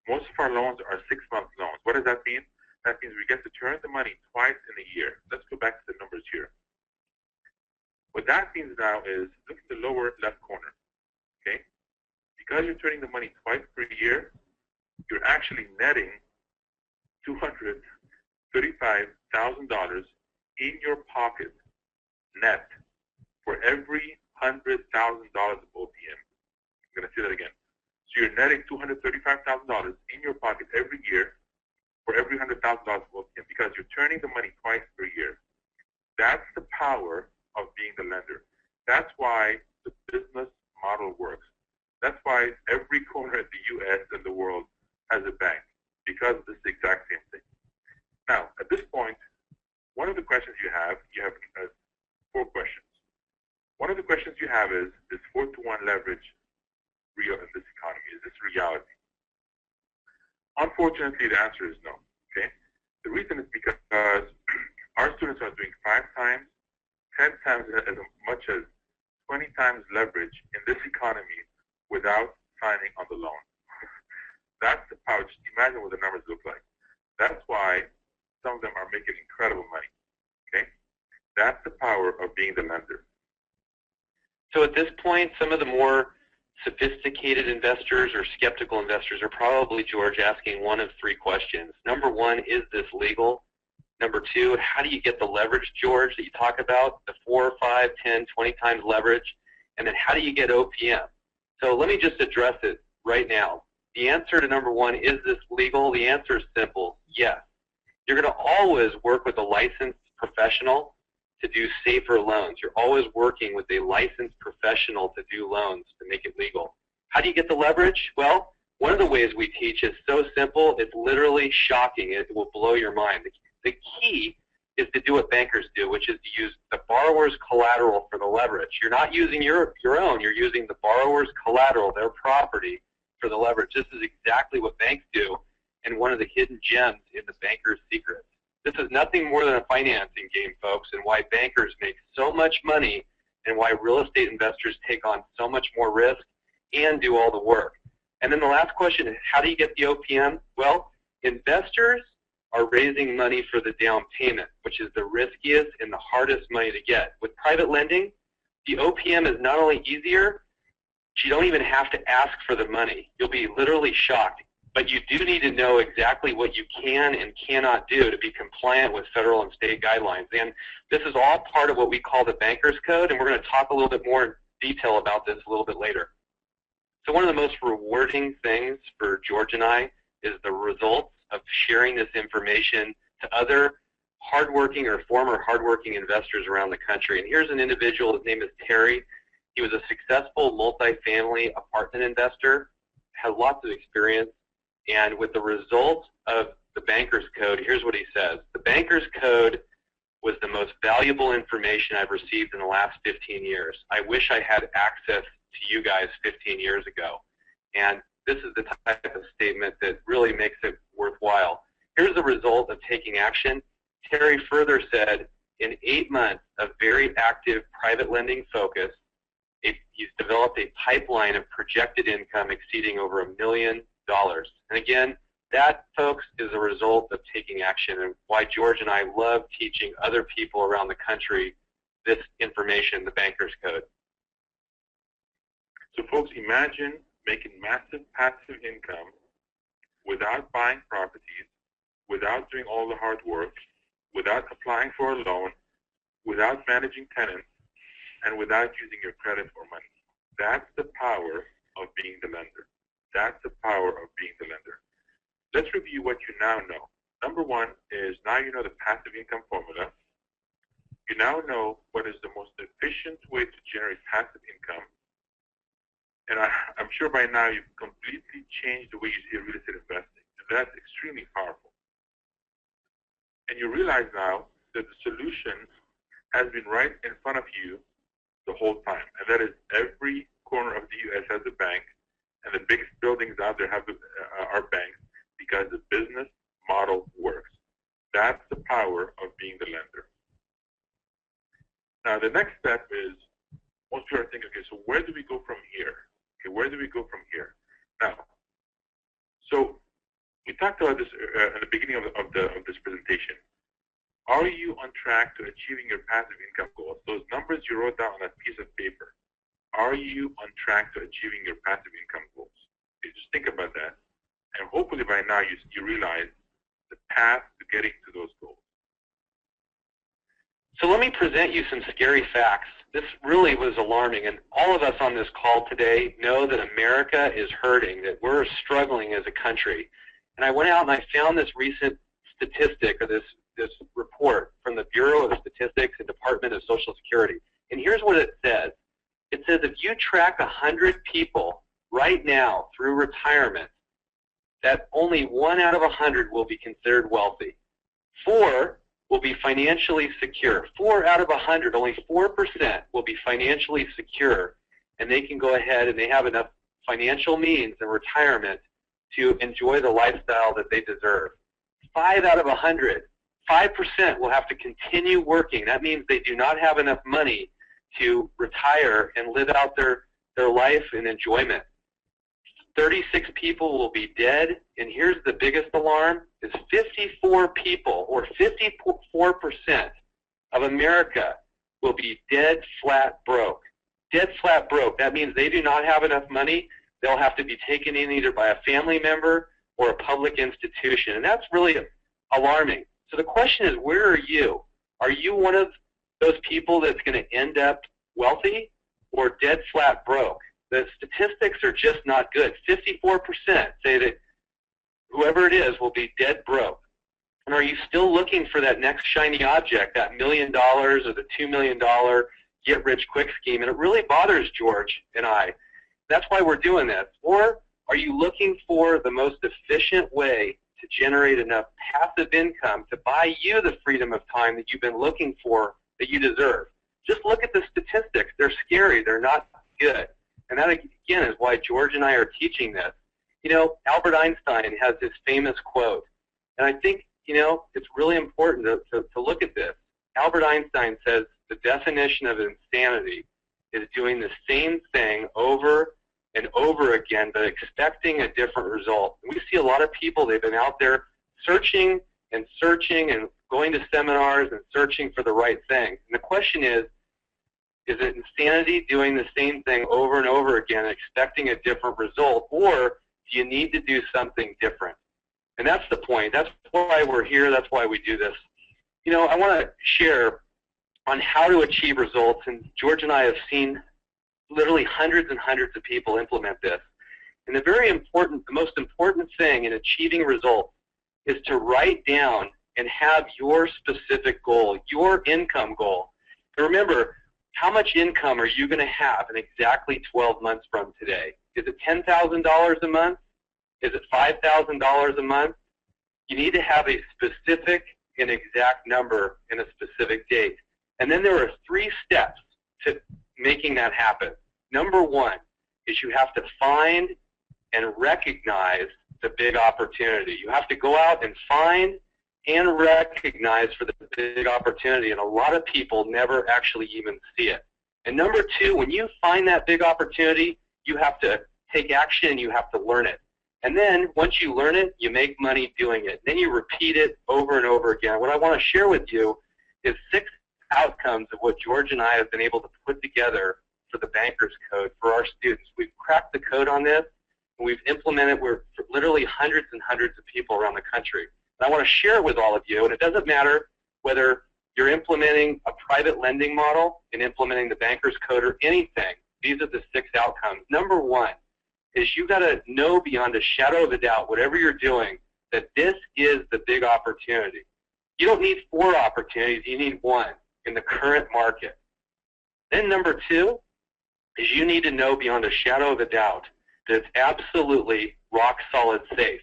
most of our loans are 6-month loans. What does that mean? That means we get to turn the money twice in a year. Let's go back to the numbers here. What that means now is, look at the lower left corner, okay? Because you're turning the money twice per year, you're actually netting $235,000 in your pocket net for every $100,000 of OPM. I'm going to say that again. So you're netting $235,000 in your pocket every year for every $100,000 of OPM because you're turning the money twice per year. That's the power of being the lender. That's why the business model works. That's why every corner of the U.S. and the world has a bank, because of this exact same thing. Now, at this point, one of the questions you have 4 questions. One of the questions you have is 4-to-1 leverage real in this economy? Is this reality? Unfortunately, the answer is no. Okay. The reason is because our students are doing 5 times, 10 times, as much as 20 times leverage in this economy without signing on the loan. That's the power. Just imagine what the numbers look like. That's why some of them are making incredible money. Okay. That's the power of being the lender. So at this point, some of the more sophisticated investors or skeptical investors are probably, George, asking one of 3 questions. Number 1, is this legal? Number 2, how do you get the leverage, George, that you talk about, the 4, 5, 10, 20 times leverage? And then how do you get OPM? So let me just address it right now. The answer to number 1, is this legal? The answer is simple, yes. You're going to always work with a licensed professional to do safer loans. You're always working with a licensed professional to do loans to make it legal. How do you get the leverage? Well, one of the ways we teach is so simple, it's literally shocking. It will blow your mind. The key is to do what bankers do, which is to use the borrower's collateral for the leverage. You're not using your own. You're using the borrower's collateral, their property, for the leverage. This is exactly what banks do, and one of the hidden gems in the banker's secret. This is nothing more than a financing game, folks, and why bankers make so much money and why real estate investors take on so much more risk and do all the work. And then the last question is, how do you get the OPM? Well, investors are raising money for the down payment, which is the riskiest and the hardest money to get. With private lending, the OPM is not only easier, you don't even have to ask for the money. You'll be literally shocked. but you do need to know exactly what you can and cannot do to be compliant with federal and state guidelines. And this is all part of what we call the Banker's Code, and we're going to talk a little bit more in detail about this a little bit later. So one of the most rewarding things for George and I is the results of sharing this information to other hardworking or former hardworking investors around the country. And here's an individual, his name is Terry. He was a successful multifamily apartment investor, had lots of experience, and with the result of the Banker's Code, here's what he says. The Banker's Code was the most valuable information I've received in the last 15 years. I wish I had access to you guys 15 years ago. And this is the type of statement that really makes it worthwhile. Here's the result of taking action. Terry further said, in 8 months of very active private lending focus, he's developed a pipeline of projected income exceeding over $1 million. And again, that, folks, is a result of taking action, and why George and I love teaching other people around the country this information, the Banker's Code. So folks, imagine making massive passive income without buying properties, without doing all the hard work, without applying for a loan, without managing tenants, and without using your credit for money. That's the power of being the lender. That's the power of being the lender. Let's review what you now know. Number one is now you know the passive income formula. You now know what is the most efficient way to generate passive income. And I'm sure by now you've completely changed the way you see real estate investing. And that's extremely powerful. And you realize now that the solution has been right in front of you the whole time. And that is every corner of the U.S. has a bank, and the biggest buildings out there are banks, because the business model works. That's the power of being the lender. Now, the next step is, most people are thinking, okay, so where do we go from here? Okay, where do we go from here? Now, so we talked about this at the beginning of this presentation. Are you on track to achieving your passive income goals? Those numbers you wrote down on that piece of paper, are you on track to achieving your passive income goals? Okay, just think about that. And hopefully by now you realize the path to getting to those goals. So let me present you some scary facts. This really was alarming, and all of us on this call today know that America is hurting, that we're struggling as a country. And I went out and I found this recent statistic, or this report from the Bureau of Statistics and Department of Social Security. And here's what it says. It says if you track 100 people right now through retirement, that only 1 out of 100 will be considered wealthy. 4 will be financially secure. 4 out of 100, only 4% will be financially secure, and they can go ahead and they have enough financial means in retirement to enjoy the lifestyle that they deserve. 5 out of 100, 5% will have to continue working. That means they do not have enough money to retire and live out their life in enjoyment. 36 people will be dead, and here's the biggest alarm, is 54 people, or 54% of America will be dead flat broke. Dead flat broke, that means they do not have enough money. They'll have to be taken in either by a family member or a public institution, and that's really alarming. So the question is, where are you? Are you one of those people that's going to end up wealthy or dead flat broke? The statistics are just not good. 54% say that whoever it is will be dead broke. And are you still looking for that next shiny object, that $1 million or the $2 million get-rich-quick scheme? And it really bothers George and I. That's why we're doing this. Or are you looking for the most efficient way to generate enough passive income to buy you the freedom of time that you've been looking for, that you deserve? Just look at the statistics. They're scary. They're not good. And that, again, is why George and I are teaching this. You know, Albert Einstein has this famous quote, and I think, you know, it's really important to look at this. Albert Einstein says the definition of insanity is doing the same thing over and over again, but expecting a different result. And we see a lot of people, they've been out there searching and going to seminars and searching for the right thing. And the question is it insanity doing the same thing over and over again, expecting a different result, or you need to do something different? And that's the point. That's why we're here. That's why we do this. You know, I want to share on how to achieve results, and George and I have seen literally hundreds and hundreds of people implement this. And the most important thing in achieving results is to write down and have your specific goal, your income goal. And remember, how much income are you going to have in exactly 12 months from today? Is it $10,000 a month? Is it $5,000 a month? You need to have a specific and exact number in a specific date. And then there are 3 steps to making that happen. Number 1 is you have to find and recognize the big opportunity. You have to go out and find and recognize for the big opportunity, and a lot of people never actually even see it. And number 2, when you find that big opportunity, you have to take action, you have to learn it. And then once you learn it, you make money doing it. Then you repeat it over and over again. What I want to share with you is 6 outcomes of what George and I have been able to put together for the Banker's Code for our students. We've cracked the code on this, and we've implemented it for literally hundreds and hundreds of people around the country. And I want to share it with all of you, and it doesn't matter whether you're implementing a private lending model and implementing the Banker's Code or anything. These are the 6 outcomes. Number 1 is you got to know beyond a shadow of a doubt, whatever you're doing, that this is the big opportunity. You don't need 4 opportunities, you need 1 in the current market. Then number 2 is you need to know beyond a shadow of a doubt that it's absolutely rock solid safe.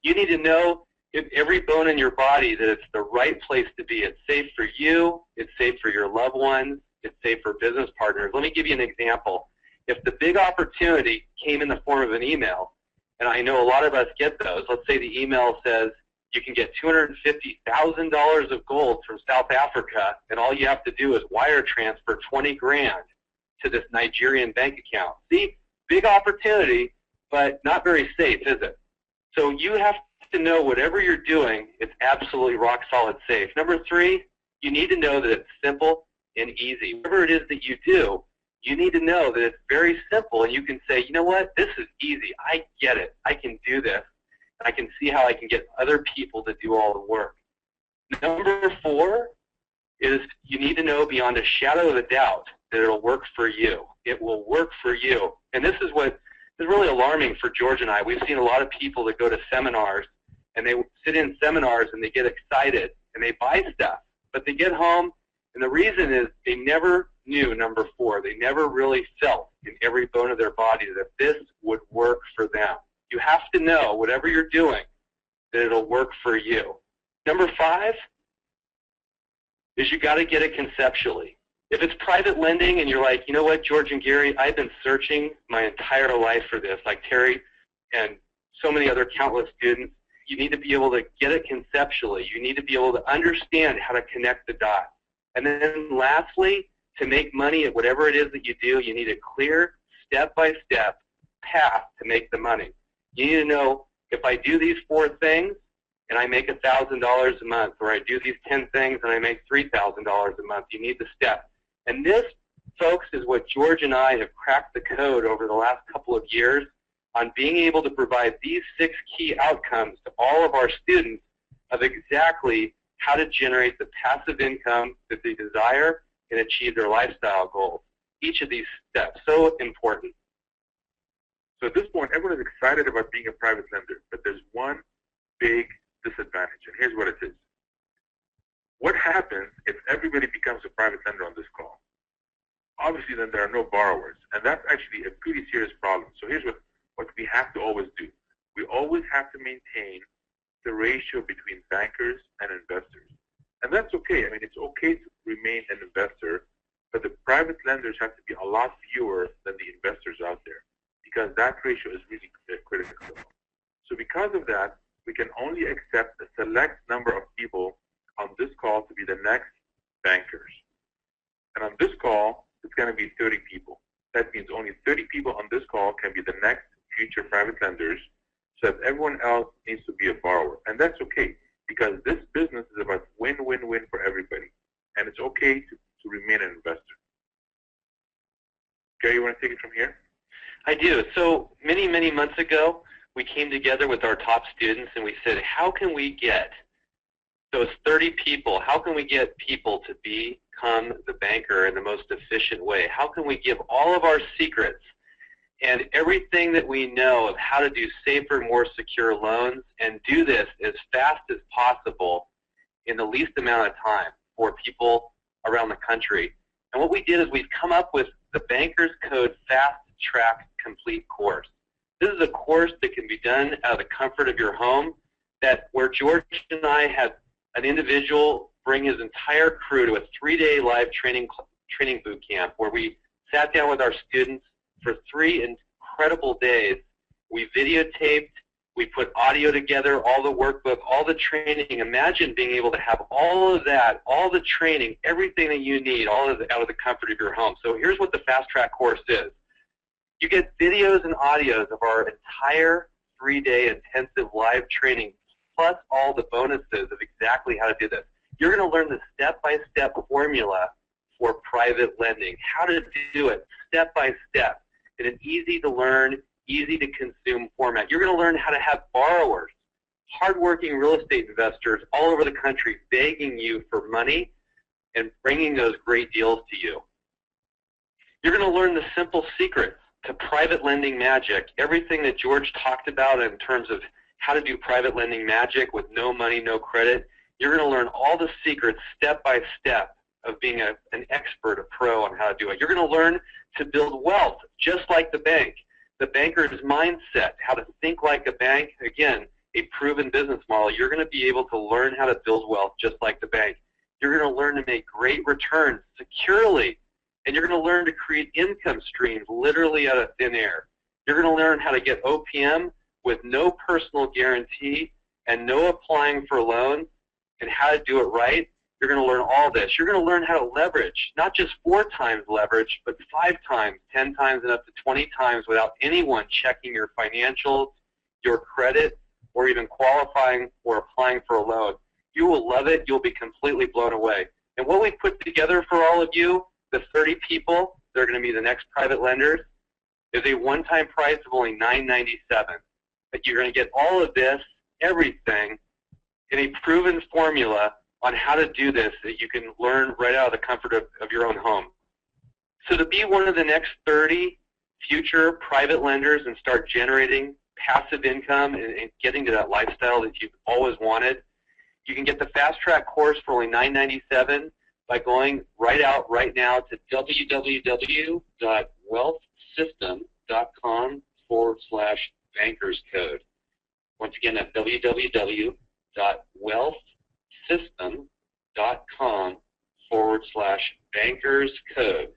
You need to know in every bone in your body that it's the right place to be. It's safe for you, it's safe for your loved ones, it's safe for business partners. Let me give you an example. If the big opportunity came in the form of an email, and I know a lot of us get those, let's say the email says you can get $250,000 of gold from South Africa, and all you have to do is wire transfer 20 grand to this Nigerian bank account. See, big opportunity, but not very safe, is it? So you have to know whatever you're doing, it's absolutely rock solid safe. Number 3, you need to know that it's simple and easy. Whatever it is that you do, you need to know that it's very simple, and you can say, you know what, this is easy. I get it. I can do this. I can see how I can get other people to do all the work. Number 4 is you need to know beyond a shadow of a doubt that it'll work for you. It will work for you. And this is what is really alarming for George and I. We've seen a lot of people that go to seminars, and they sit in seminars and they get excited and they buy stuff, but they get home, and the reason is they never knew number 4. They never really felt in every bone of their body that this would work for them. You have to know, whatever you're doing, that it'll work for you. Number 5 is you got to get it conceptually. If it's private lending and you're like, you know what, George and Gary, I've been searching my entire life for this, like Terry and so many other countless students, you need to be able to get it conceptually. You need to be able to understand how to connect the dots. And then lastly, to make money at whatever it is that you do, you need a clear, step-by-step path to make the money. You need to know, if I do these 4 things and I make $1,000 a month, or I do these 10 things and I make $3,000 a month, you need the step. And this, folks, is what George and I have cracked the code over the last couple of years on being able to provide these 6 key outcomes to all of our students of exactly how to generate the passive income that they desire and achieve their lifestyle goals. Each of these steps, so important. So at this point, everyone is excited about being a private lender, but there's one big disadvantage, and here's what it is. What happens if everybody becomes a private lender on this call? Obviously, then there are no borrowers, and that's actually a pretty serious problem. So here's what we have to always do. We always have to maintain the ratio between bankers and investors. And that's okay. I mean, it's okay to remain an investor, but the private lenders have to be a lot fewer than the investors out there, because that ratio is really critical. So because of that, we can only accept a select number of people on this call to be the next bankers. And on this call, it's going to be 30 people. That means only 30 people on this call can be the next future private lenders, so that everyone else needs to be a borrower. And that's okay, because this business is about win-win-win for everybody. And it's okay to remain an investor. Gary, you want to take it from here? I do. So many, many months ago, we came together with our top students and we said, how can we get those 30 people, how can we get people to become the banker in the most efficient way? How can we give all of our secrets and everything that we know of how to do safer, more secure loans and do this as fast as possible in the least amount of time for people around the country? And what we did is we've come up with the Bankers Code Fast Track Complete course. This is a course that can be done out of the comfort of your home, that where George and I had an individual bring his entire crew to a 3-day live training boot camp where we sat down with our students for 3 incredible days. We videotaped, we put audio together, all the workbook, all the training. Imagine being able to have all of that, all the training, everything that you need, all of it out of the comfort of your home. So here's what the Fast Track course is. You get videos and audios of our entire 3-day intensive live training, plus all the bonuses of exactly how to do this. You're going to learn the step-by-step formula for private lending, how to do it step by step in an easy-to-learn, easy-to-consume format. You're going to learn how to have borrowers, hardworking real estate investors all over the country begging you for money and bringing those great deals to you. You're going to learn the simple secrets to private lending magic, everything that George talked about in terms of how to do private lending magic with no money, no credit. You're going to learn all the secrets step by step of being an expert, a pro on how to do it. You're going to learn to build wealth just like the bank. The banker's mindset, how to think like a bank, again, a proven business model. You're going to be able to learn how to build wealth just like the bank. You're going to learn to make great returns securely, and you're going to learn to create income streams literally out of thin air. You're going to learn how to get OPM with no personal guarantee and no applying for loans and how to do it right. You're going to learn all this. You're going to learn how to leverage, not just 4 times leverage, but 5 times, 10 times, and up to 20 times without anyone checking your financials, your credit, or even qualifying or applying for a loan. You will love it. You'll be completely blown away. And what we put together for all of you, the 30 people that are going to be the next private lenders, is a one-time price of only $9.97. But you're going to get all of this, everything, in a proven formula on how to do this that you can learn right out of the comfort of your own home. So to be one of the next 30 future private lenders and start generating passive income and getting to that lifestyle that you've always wanted, you can get the Fast Track course for only $9.97 by going right now to www.wealthsystem.com/bankerscode. Once again, that's www.wealthsystem.com/bankerscode.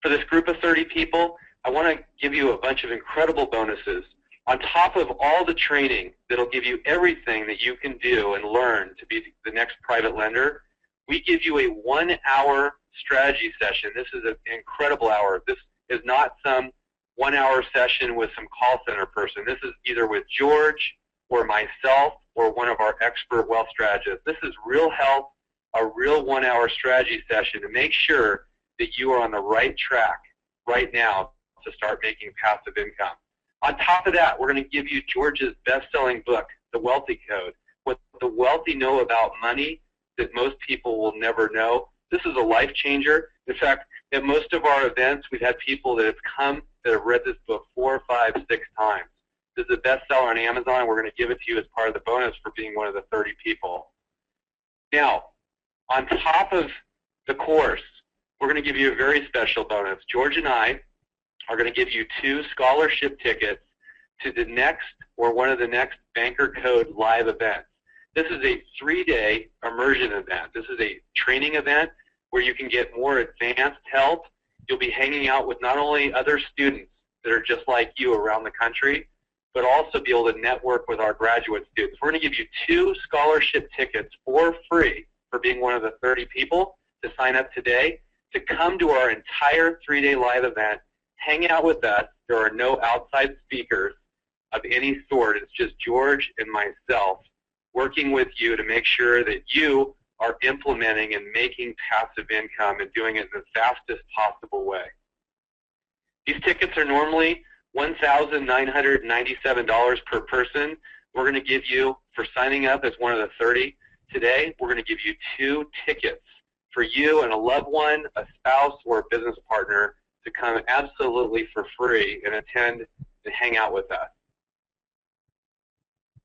For this group of 30 people, I want to give you a bunch of incredible bonuses. On top of all the training that'll give you everything that you can do and learn to be the next private lender, we give you a 1-hour strategy session. This is an incredible hour. This is not some 1-hour session with some call center person. This is either with George or myself or one of our expert wealth strategists. This is real help, a real 1-hour strategy session to make sure that you are on the right track right now to start making passive income. On top of that, we're going to give you George's best-selling book, The Wealthy Code, what the wealthy know about money that most people will never know. This is a life changer. In fact, at most of our events, we've had people that have come that have read this book 4, 5, 6 times. This is a bestseller on Amazon. We're going to give it to you as part of the bonus for being one of the 30 people. Now, on top of the course, we're going to give you a very special bonus. George and I are going to give you 2 scholarship tickets to the next or one of the next Banker Code live events. This is a 3-day immersion event. This is a training event where you can get more advanced help. You'll be hanging out with not only other students that are just like you around the country, but also be able to network with our graduate students. We're going to give you 2 scholarship tickets for free for being one of the 30 people to sign up today to come to our entire 3-day live event, hang out with us. There are no outside speakers of any sort. It's just George and myself working with you to make sure that you are implementing and making passive income and doing it in the fastest possible way. These tickets are normally $1,997 per person. We're going to give you, for signing up as one of the 30 today, we're going to give you 2 tickets for you and a loved one, a spouse, or a business partner to come absolutely for free and attend and hang out with us.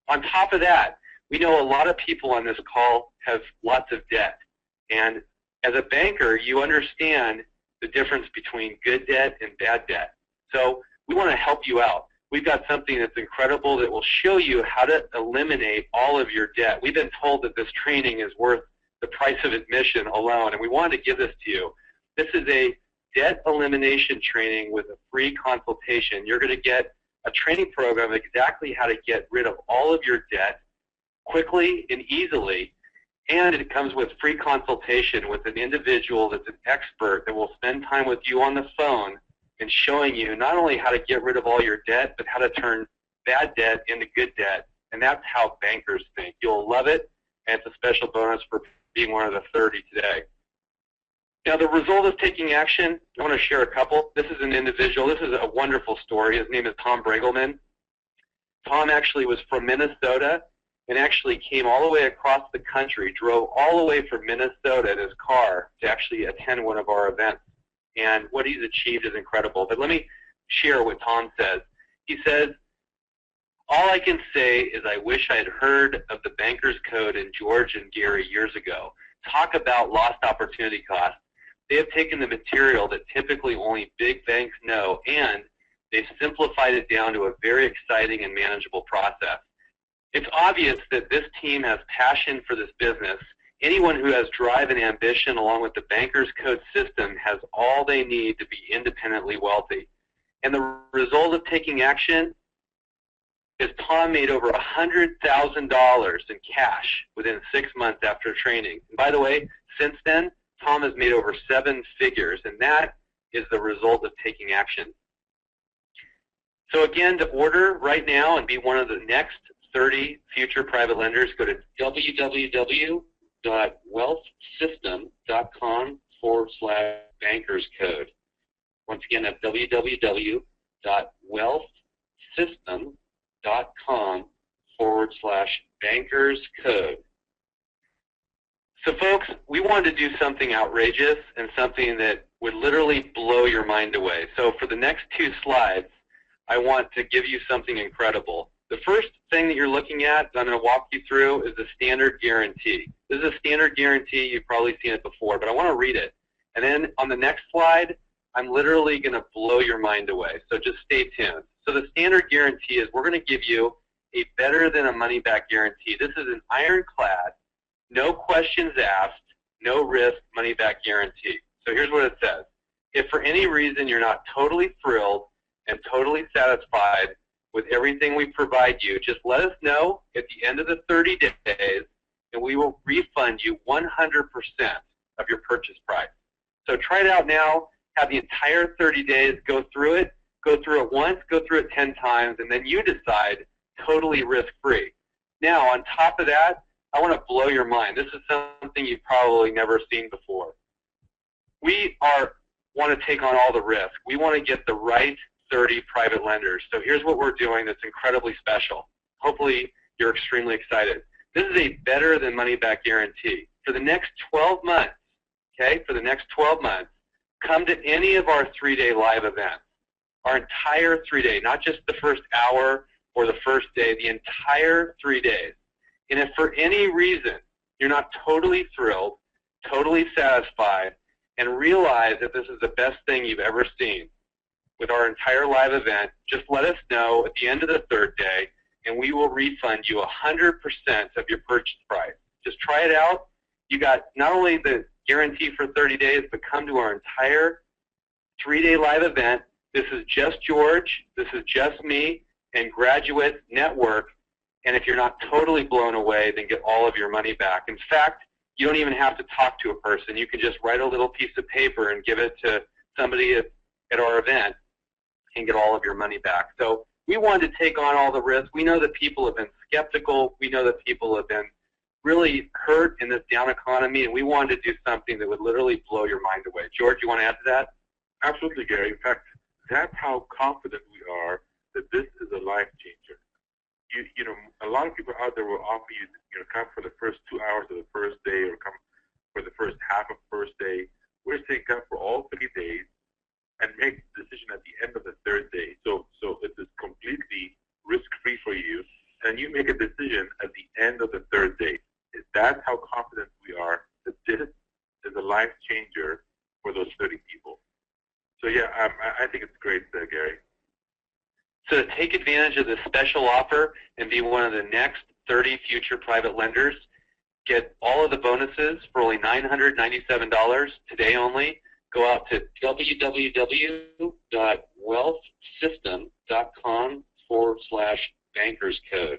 On top of that, we know a lot of people on this call have lots of debt. And as a banker, you understand the difference between good debt and bad debt. So we want to help you out. We've got something that's incredible that will show you how to eliminate all of your debt. We've been told that this training is worth the price of admission alone, and we wanted to give this to you. This is a debt elimination training with a free consultation. You're going to get a training program exactly how to get rid of all of your debt quickly and easily, and it comes with free consultation with an individual that's an expert that will spend time with you on the phone and showing you not only how to get rid of all your debt, but how to turn bad debt into good debt. And that's how bankers think. You'll love it, and it's a special bonus for being one of the 30 today. Now, the result of taking action, I want to share a couple. This is an individual. This is a wonderful story. His name is Tom Bregelman. Tom actually was from Minnesota and actually came all the way across the country, drove all the way from Minnesota in his car to actually attend one of our events. And what he's achieved is incredible. But let me share what Tom says. He says, all I can say is I wish I had heard of the Banker's Code in George and Gary years ago. Talk about lost opportunity cost. They have taken the material that typically only big banks know, and they've simplified it down to a very exciting and manageable process. It's obvious that this team has passion for this business. Anyone who has drive and ambition along with the Banker's Code system has all they need to be independently wealthy. And the result of taking action is Tom made over $100,000 in cash within 6 months after training. And by the way, since then, Tom has made over 7 figures, and that is the result of taking action. So again, to order right now and be one of the next 30 future private lenders, go to www.wealthsystem.com/bankerscode. Once again, that's www.wealthsystem.com/bankerscode. So folks, we wanted to do something outrageous and something that would literally blow your mind away. So for the next 2 slides, I want to give you something incredible. The first thing that you're looking at that I'm going to walk you through is the standard guarantee. This is a standard guarantee. You've probably seen it before, but I want to read it. And then on the next slide, I'm literally going to blow your mind away. So just stay tuned. So the standard guarantee is we're going to give you a better than a money-back guarantee. This is an ironclad, no questions asked, no risk money-back guarantee. So here's what it says. If for any reason you're not totally thrilled and totally satisfied with everything we provide you, just let us know at the end of the 30 days, and we will refund you 100% of your purchase price. So try it out now. Have the entire 30 days. Go through it once, go through it 10 times, and then you decide totally risk-free. Now, on top of that, I want to blow your mind. This is something you've probably never seen before. We want to take on all the risk. We want to get the right 30 private lenders. So here's what we're doing that's incredibly special. Hopefully you're extremely excited. This is a better than money back guarantee. For the next 12 months, okay, for the next 12 months, come to any of our 3-day live events. Our entire 3-day, not just the first hour or the first day, the entire 3 days. And if for any reason you're not totally thrilled, totally satisfied, and realize that this is the best thing you've ever seen with our entire live event, just let us know at the end of the 3rd day, and we will refund you 100% of your purchase price. Just try it out. You got not only the guarantee for 30 days, but come to our entire 3-day live event. This is just George. This is just me and Graduate Network. And if you're not totally blown away, then get all of your money back. In fact, you don't even have to talk to a person. You can just write a little piece of paper and give it to somebody at our event and get all of your money back. So we wanted to take on all the risk. We know that people have been skeptical. We know that people have been really hurt in this down economy, and we wanted to do something that would literally blow your mind away. George, you want to add to that? Absolutely, Gary. In fact, that's how confident we are that this is a life changer. You know, a lot of people out there will offer you, come for the first 2 hours of the first day or come for the first half of the first day. We're saying come for all 3 days and make the decision at the end of the third day. So it is completely risk-free for you, and you make a decision at the end of the third day. That's how confident we are that this is a life changer for those 30 people. So yeah, I think it's great, Gary. So to take advantage of this special offer and be one of the next 30 future private lenders, get all of the bonuses for only $997 today only. Go out to www.wealthsystem.com/bankerscode.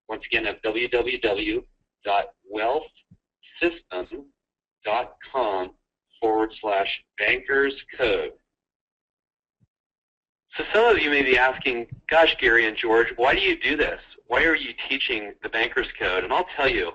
Once again, at www.wealthsystem.com/bankerscode. So some of you may be asking, gosh, Gary and George, why do you do this? Why are you teaching the Banker's Code? And I'll tell you,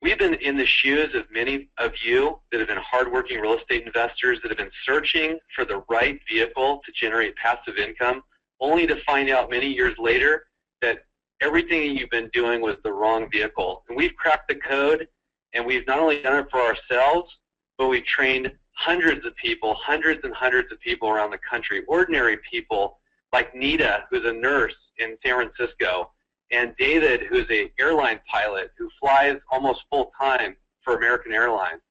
we've been in the shoes of many of you that have been hardworking real estate investors that have been searching for the right vehicle to generate passive income, only to find out many years later that everything you've been doing was the wrong vehicle. And we've cracked the code, and we've not only done it for ourselves, but we've trained hundreds of people, hundreds and hundreds of people around the country, ordinary people like Nita, who's a nurse in San Francisco, and David, who's an airline pilot who flies almost full-time for American Airlines.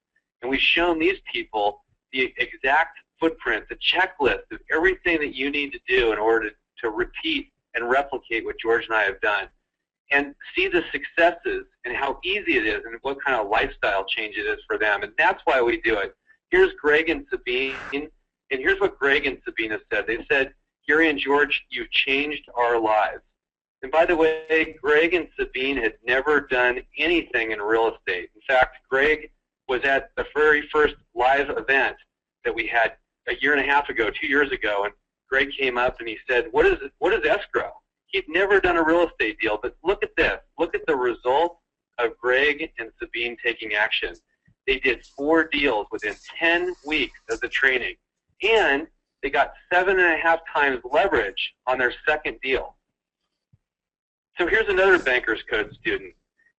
And we've shown these people the exact footprint, the checklist of everything that you need to do in order to repeat and replicate what George and I have done, and see the successes and how easy it is and what kind of lifestyle change it is for them. And that's why we do it. Here's Greg and Sabine, and here's what Greg and Sabine have said. They said, Gary and George, you've changed our lives. And by the way, Greg and Sabine had never done anything in real estate. In fact, Greg was at the very first live event that we had a year and a half ago, 2 years ago, and Greg came up and he said, what is escrow? He'd never done a real estate deal, but look at this. Look at the result of Greg and Sabine taking action. They did 4 deals within 10 weeks of the training, and they got 7.5 times leverage on their second deal. So here's another Banker's Code student.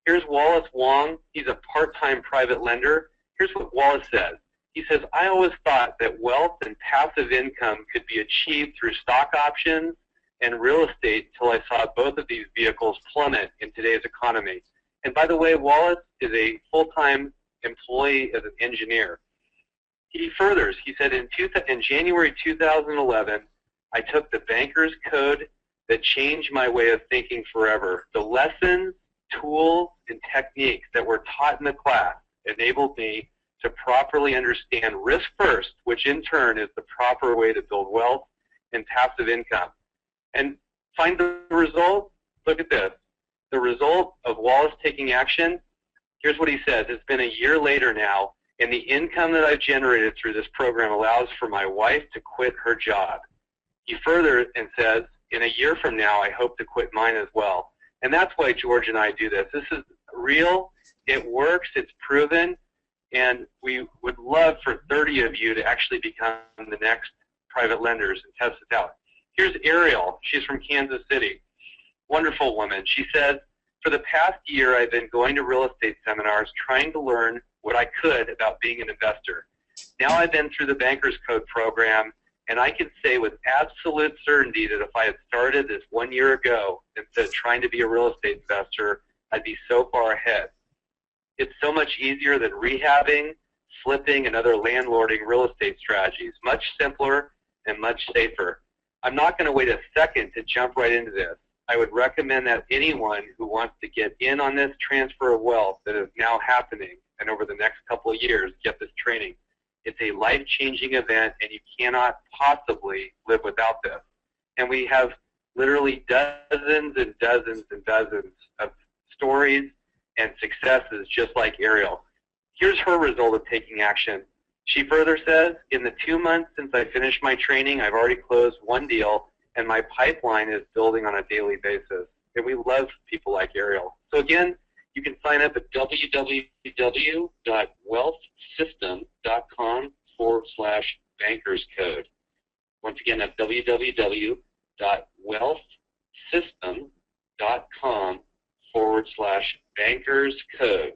Here's Wallace Wong. He's a part-time private lender. Here's what Wallace says. He says, I always thought that wealth and passive income could be achieved through stock options and real estate until I saw both of these vehicles plummet in today's economy. And by the way, Wallace is a full-time employee as an engineer. He furthers, he said, in January 2011, I took the Banker's Code that changed my way of thinking forever. The lessons, tools, and techniques that were taught in the class enabled me to properly understand risk first, which in turn is the proper way to build wealth and passive income. And find the result. Look at this. The result of Wallace taking action, here's what he says. It's been a year later now, and the income that I've generated through this program allows for my wife to quit her job. He further and says, in a year from now, I hope to quit mine as well. And that's why George and I do this. This is real. It works. It's proven. And we would love for 30 of you to actually become the next private lenders and test it out. Here's Ariel. She's from Kansas City. Wonderful woman. She says, for the past year, I've been going to real estate seminars trying to learn what I could about being an investor. Now I've been through the Banker's Code program, and I can say with absolute certainty that if I had started this 1 year ago instead of trying to be a real estate investor, I'd be so far ahead. It's so much easier than rehabbing, flipping, and other landlording real estate strategies. Much simpler and much safer. I'm not going to wait a second to jump right into this. I would recommend that anyone who wants to get in on this transfer of wealth that is now happening and over the next couple of years get this training. It's a life-changing event, and you cannot possibly live without this. And we have literally dozens and dozens and dozens of stories and successes just like Ariel. Here's her result of taking action. She further says, in the 2 months since I finished my training, I've already closed 1 deal, and my pipeline is building on a daily basis. And we love people like Ariel. So again, you can sign up at www.wealthsystem.com/bankerscode. Once again, that's www.wealthsystem.com/bankerscode.